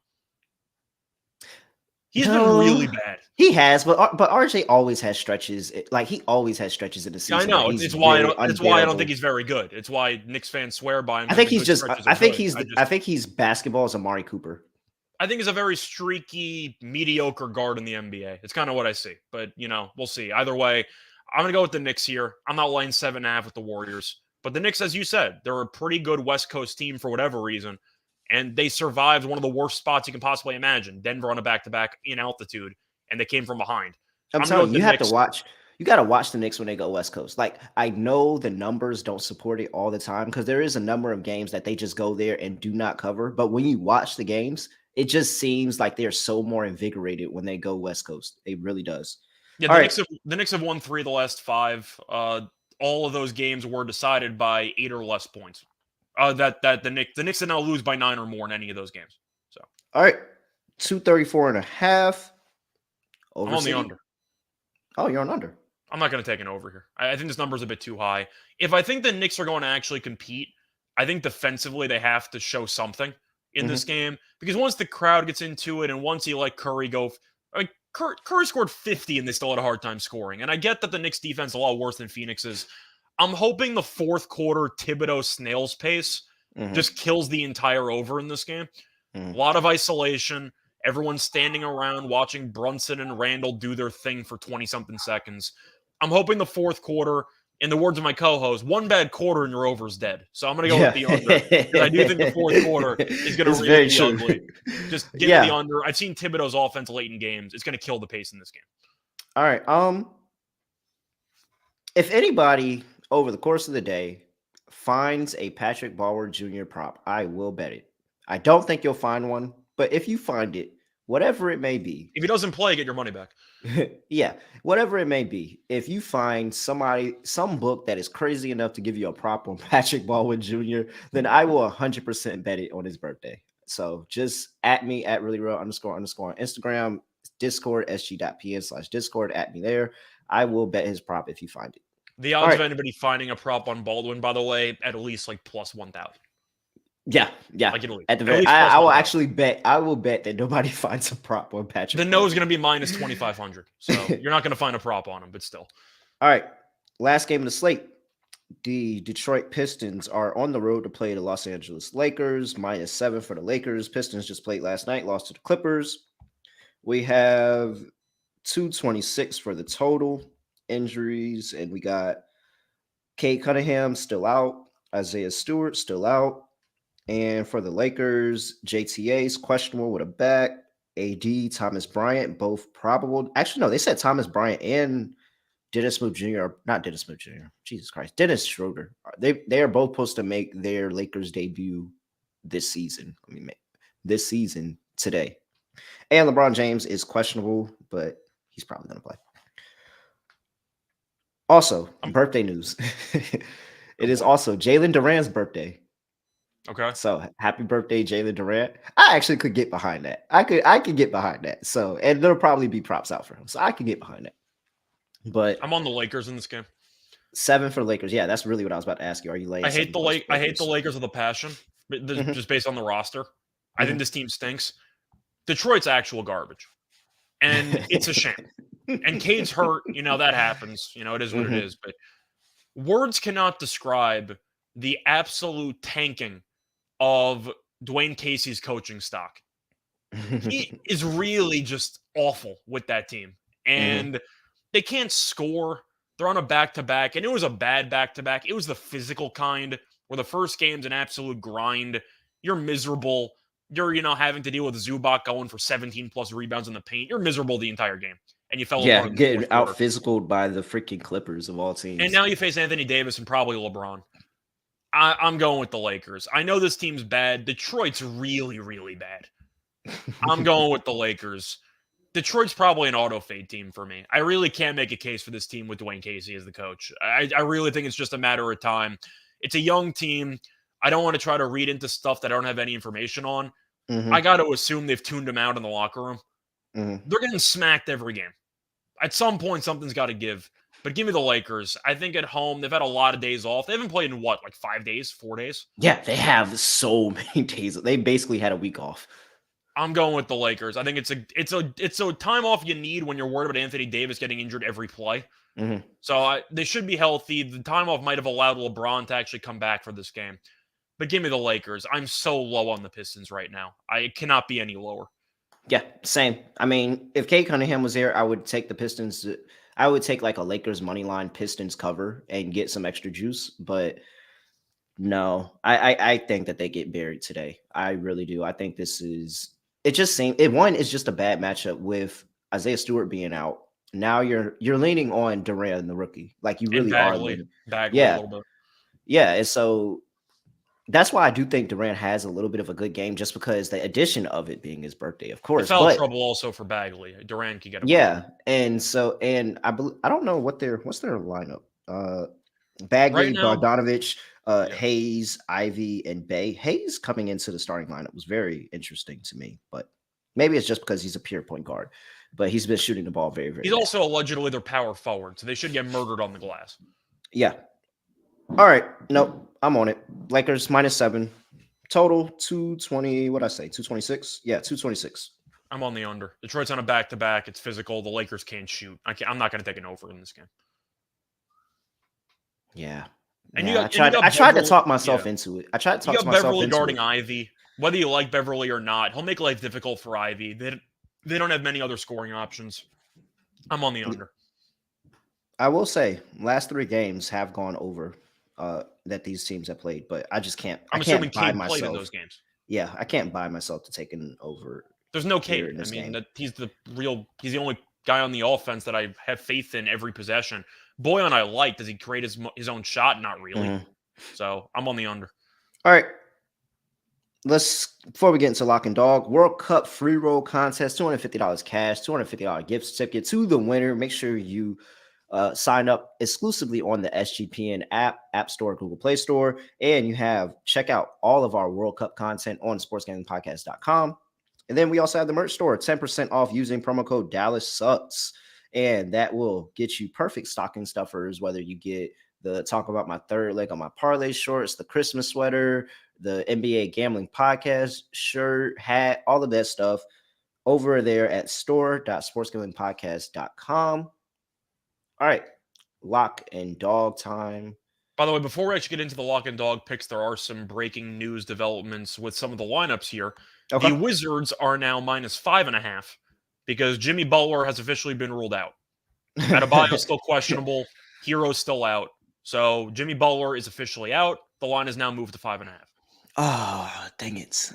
He's been really bad. He has, but RJ always has stretches. He always has stretches in the season. I know. It's why I don't think he's very good. It's why Knicks fans swear by him. I think he's basketball as Amari Cooper. I think he's a very streaky, mediocre guard in the NBA. It's kind of what I see. But, we'll see. Either way, I'm going to go with the Knicks here. I'm not laying 7.5 with the Warriors. But the Knicks, as you said, they're a pretty good West Coast team for whatever reason. And they survived one of the worst spots you can possibly imagine. Denver on a back-to-back in altitude. And they came from behind. I'm telling you, you have to watch. You got to watch the Knicks when they go West Coast. Like, I know the numbers don't support it all the time because there is a number of games that they just go there and do not cover. But when you watch the games, it just seems like they're so more invigorated when they go West Coast. It really does. Yeah, the Knicks have won 3 of the last 5. All of those games were decided by 8 or less points. The Knicks did not lose by 9 or more in any of those games. So, all right, 234.5. I'm on the under. Oh, you're on under. I'm not going to take an over here. I think this number is a bit too high. If I think the Knicks are going to actually compete, I think defensively they have to show something in this game, because once the crowd gets into it and once you let Curry go, Curry scored 50 and they still had a hard time scoring. And I get that the Knicks defense is a lot worse than Phoenix's. I'm hoping the fourth quarter Thibodeau snail's pace just kills the entire over in this game. A lot of isolation. Everyone's standing around watching Brunson and Randall do their thing for 20-something seconds. I'm hoping the fourth quarter, in the words of my co-host, one bad quarter and your over is dead. So I'm going to go with the under. Because I do think the fourth quarter is going to really be ugly. Just give me the under. I've seen Thibodeau's offense late in games. It's going to kill the pace in this game. All right. If anybody over the course of the day finds a Patrick Ballard Jr. prop, I will bet it. I don't think you'll find one, but if you find it, whatever it may be. If he doesn't play, get your money back. Yeah, whatever it may be. If you find some book that is crazy enough to give you a prop on Patrick Baldwin Jr., then I will 100% bet it on his birthday. So just at me at really real underscore on Instagram, Discord, sg.pn/Discord, at me there. I will bet his prop if you find it. The All odds of right. anybody finding a prop on Baldwin, by the way, at least like plus 1,000. Yeah. Like at At the very, least plus I will 1,000. actually bet. I will bet that nobody finds a prop on Patrick. The no is going to be minus 2,500. So you're not going to find a prop on him, but still. All right. Last game of the slate. The Detroit Pistons are on the road to play the Los Angeles Lakers. -7 for the Lakers. Pistons just played last night, lost to the Clippers. We have 226 for the total injuries, and we got Cade Cunningham still out, Isaiah Stewart still out, and for the Lakers, JTA's questionable with a back. AD, Thomas Bryant, both probable. Actually, no, they said Thomas Bryant and Dennis Smith Jr. Not Dennis Smith Jr. Jesus Christ, Dennis Schroeder. They are both supposed to make their Lakers debut this season. This season today. And LeBron James is questionable, but he's probably going to play. Also, birthday news. It is also Jalen Durant's birthday. Okay. So happy birthday, Jalen Durant. I actually could get behind that. I could get behind that. So, and there'll probably be props out for him. So I can get behind that. But I'm on the Lakers in this game. 7 for the Lakers. Yeah, that's really what I was about to ask you. Are you laying? I hate the Lakers with a passion, just based on the roster. I think this team stinks. Detroit's actual garbage, and it's a shame. And Cade's hurt. That happens. It is what it is. But words cannot describe the absolute tanking of Dwayne Casey's coaching stock. He is really just awful with that team, and they can't score. They're on a back-to-back, and it was a bad back-to-back. It was the physical kind, where the first game's an absolute grind. You're miserable. You're, having to deal with Zubac going for 17-plus rebounds in the paint. You're miserable the entire game, and you fell apart. Getting out-physicaled by the freaking Clippers of all teams. And now you face Anthony Davis and probably LeBron. I'm going with the Lakers. I know this team's bad. Detroit's really, really bad. I'm going with the Lakers. Detroit's probably an auto-fade team for me. I really can't make a case for this team with Dwayne Casey as the coach. I really think it's just a matter of time. It's a young team. I don't want to try to read into stuff that I don't have any information on. I got to assume they've tuned him out in the locker room. They're getting smacked every game. At some point, something's got to give. But give me the Lakers. I think at home, they've had a lot of days off. They haven't played in 5 days, 4 days? Yeah, they have so many days. They basically had a week off. I'm going with the Lakers. I think it's a time off you need when you're worried about Anthony Davis getting injured every play. So they should be healthy. The time off might have allowed LeBron to actually come back for this game. But give me the Lakers. I'm so low on the Pistons right now. I cannot be any lower. Yeah, same. I mean, if Cade Cunningham was there, I would take the Pistons. I would take like a Lakers money line Pistons cover and get some extra juice. But no, I think that they get buried today. I really do. I think this is. It just seems one is just a bad matchup with Isaiah Stewart being out. Now you're leaning on Durant, the rookie, like you really are. Bagley a little bit. Yeah, and so that's why I do think Durant has a little bit of a good game, just because the addition of it being his birthday, of course. Foul trouble also for Bagley. Durant can get a and I don't know what's their lineup. Bagley, right now, Bogdanovich, Hayes, Ivy, and Bay. Hayes coming into the starting lineup was very interesting to me, but maybe it's just because he's a pure point guard. But he's been shooting the ball very, very. He's also allegedly their power forward, so they should get murdered on the glass. Yeah. All right. Nope. I'm on it. Lakers -7. Total 220. What'd I say? 226? Yeah, 226. I'm on the under. Detroit's on a back-to-back. It's physical. The Lakers can't shoot. I'm not going to take an over in this game. Yeah. And I tried to talk myself into it. I tried to talk myself into Beverly guarding Ivy. Whether you like Beverly or not, he'll make life difficult for Ivy. They don't have many other scoring options. I'm on the under. I will say, last 3 games have gone over that these teams have played, but I just can't. I'm assuming Cade played in those games. Yeah, I can't buy myself to take an over. There's no Cade. I mean, he's the only guy on the offense that I have faith in every possession. Boyan I like. Does he create his own shot? Not really. So I'm on the under. All right. Before we get into Lock and Dog, World Cup free roll contest, $250 cash, $250 gift certificate to the winner. Make sure you Sign up exclusively on the SGPN App Store, Google Play Store, and you have check out all of our World Cup content on sportsgamingpodcast.com. And then we also have the merch store, 10% off using promo code Dallas Sucks. And that will get you perfect stocking stuffers, whether you get the talk about my third leg on my parlay shorts, the Christmas sweater, the NBA gambling podcast shirt, hat, all of that stuff over there at store.sportsgamblingpodcast.com. All right, lock and dog time. By the way, before we actually get into the lock and dog picks, there are some breaking news developments with some of the lineups here. Okay. The Wizards are now -5.5 because Jimmy Butler has officially been ruled out. Adebayo still questionable. Hero's still out. So Jimmy Butler is officially out. The line is now moved to 5.5. Oh, dang it.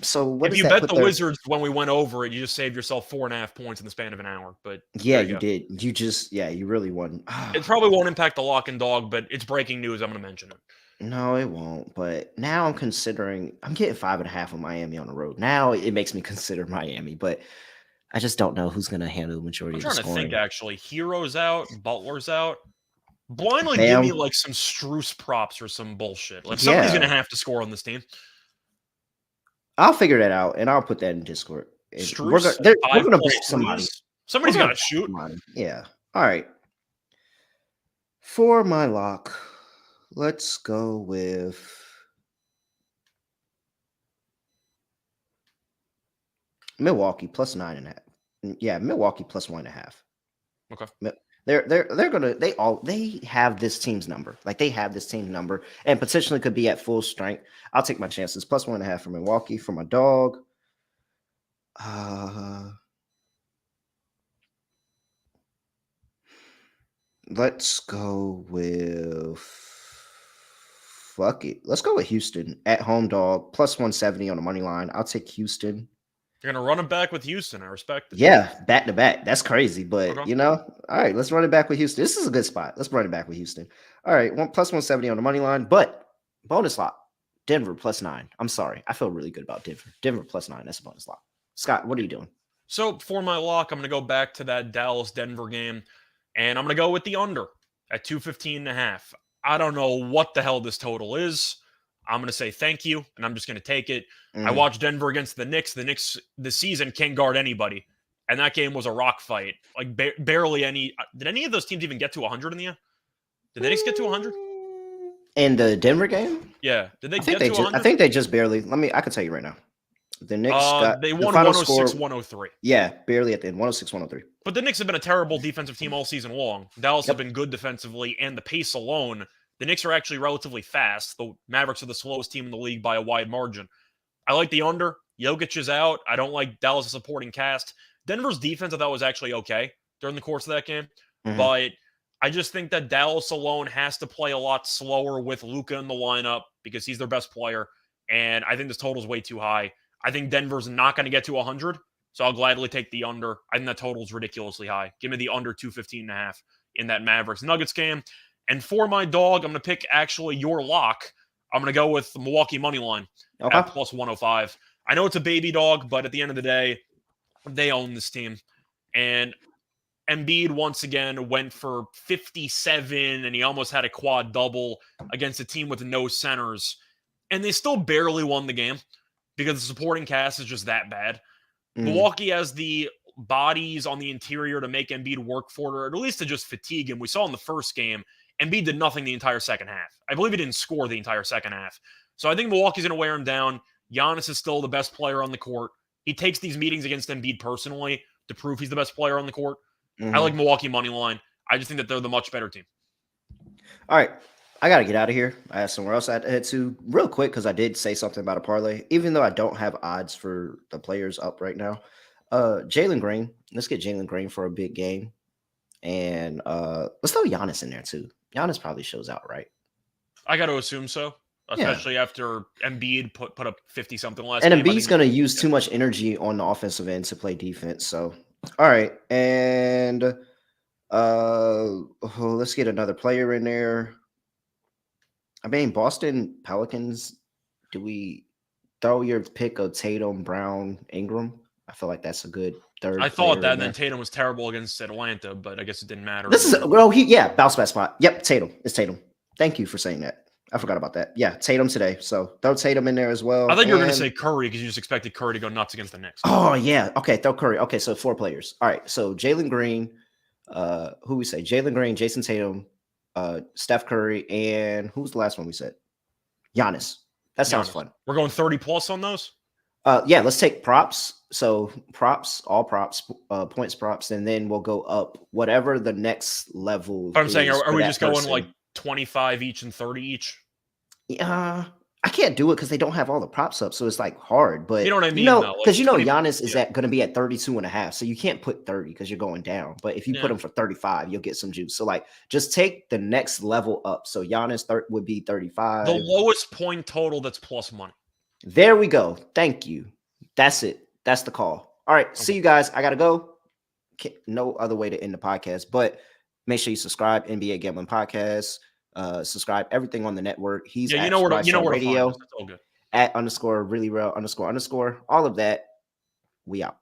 So what If does you that bet put the their... Wizards when we went over it, you just saved yourself 4.5 points in the span of an hour. But Yeah, there you go. did. You just, yeah, you really won. It probably won't impact the lock and dog, but it's breaking news. I'm going to mention it. No, it won't. But now I'm considering, I'm getting 5.5 with Miami on the road. Now it makes me consider Miami, but I just don't know who's going to handle the majority I'm of the trying to scoring. think, actually. Hero's out. Butler's out. Blindly give Bam. me like some Struce props or some bullshit. Like somebody's Yeah. going to have to score on this team. I'll figure that out and I'll put that in Discord. We're Struce, going to 5+ bet somebody. threes. Somebody's got to shoot. Somebody. Yeah. All right. For my lock, let's go with Milwaukee plus 9.5. Yeah, Milwaukee plus 1.5. Okay. They're gonna they have this team's number. Like they have this team's number and potentially could be at full strength. I'll take my chances. Plus 1.5 for Milwaukee for my dog. Let's go with fuck it. Let's go with Houston at home dog plus 170 on the money line. I'll take Houston. You're going to run it back with Houston. I respect it. Yeah, back to back. That's crazy, but Okay. all right, let's run it back with Houston. This is a good spot. Let's run it back with Houston. All right, plus 170 on the money line, but bonus lock. Denver plus 9. I'm sorry. I feel really good about Denver. Denver plus 9. That's a bonus lock. Scott, what are you doing? So for my lock, I'm going to go back to that Dallas-Denver game, and I'm going to go with the under at 215.5. I don't know what the hell this total is. I'm going to say thank you, and I'm just going to take it. I watched Denver against the Knicks. The Knicks this season can't guard anybody, and that game was a rock fight. Like barely any. Did any of those teams even get to 100 in the end? Did the Knicks get to 100? In the Denver game? Yeah. Did they get to 100? I think they just barely. I can tell you right now. The Knicks got they the won final 106-103. Yeah, barely at the end. 106-103. But the Knicks have been a terrible defensive team all season long. Dallas have been good defensively, and the pace alone, the Knicks are actually relatively fast. The Mavericks are the slowest team in the league by a wide margin. I like the under. Jokic is out. I don't like Dallas' supporting cast. Denver's defense I thought was actually okay during the course of that game. But I just think that Dallas alone has to play a lot slower with Luka in the lineup because he's their best player. And I think this total is way too high. I think Denver's not going to get to 100. So I'll gladly take the under. I think that total is ridiculously high. Give me the under 215.5 in that Mavericks-Nuggets game. And for my dog, I'm going to pick actually your lock. I'm going to go with the Milwaukee money line at plus 105. I know it's a baby dog, but at the end of the day, they own this team. And Embiid once again went for 57, and he almost had a quad double against a team with no centers. And they still barely won the game because the supporting cast is just that bad. Milwaukee has the bodies on the interior to make Embiid work for it, or at least to just fatigue him. We saw in the first game, Embiid did nothing the entire second half. I believe he didn't score the entire second half. So I think Milwaukee's going to wear him down. Giannis is still the best player on the court. He takes these meetings against Embiid personally to prove he's the best player on the court. I like Milwaukee money line. I just think that they're the much better team. All right. I got to get out of here. I have somewhere else I had to head to real quick because I did say something about a parlay, even though I don't have odds for the players up right now. Jalen Green. Let's get Jalen Green for a big game. And let's throw Giannis in there too. Giannis probably shows out, right? I got to assume so, especially after Embiid put up 50-something last and game. And Embiid's going to use too much energy on the offensive end to play defense. So, all right. And let's get another player in there. I mean, Boston Pelicans, do we throw your pick of Tatum, Brown, Ingram? I feel like that's a good third I thought player that, in and then there. Tatum was terrible against Atlanta, but I guess it didn't matter This is anymore. bounce back spot. Yep, Tatum. It's Tatum. Thank you for saying that. I forgot about that. Yeah, Tatum today. So throw Tatum in there as I well. thought you were going to And say Curry because you just expected Curry to go nuts against the Knicks. oh yeah, okay, throw Curry. Okay, so 4 players. All right, so Jalen Green, who we say? Jalen Green, Jason Tatum, Steph Curry, and who's the last one we said? Giannis. That sounds Giannis. fun. We're going 30 plus on those. Yeah, let's take props. So props, all props, points props, and then we'll go up whatever the next level But I'm saying, is are for we that just going like person. 25 each and 30 each? I can't do it because they don't have all the props up, so it's like hard. You But know what I mean, though? Like because 20. Giannis is Yeah. going to be at 32.5, so you can't put 30 because you're going down. But if you put Yeah. him for 35, you'll get some juice. So like, just take the next level up. So Giannis would be The 35. lowest point total that's plus money. There we go. Thank you. That's it. That's the call. All right. See Okay. you guys. I gotta go. No other way to end the podcast, but make sure you subscribe. NBA Gambling Podcast. Subscribe everything on the network. He's Yeah, you at know where to Strive find us. Radio It's all good. at _really real _ all of that. We out.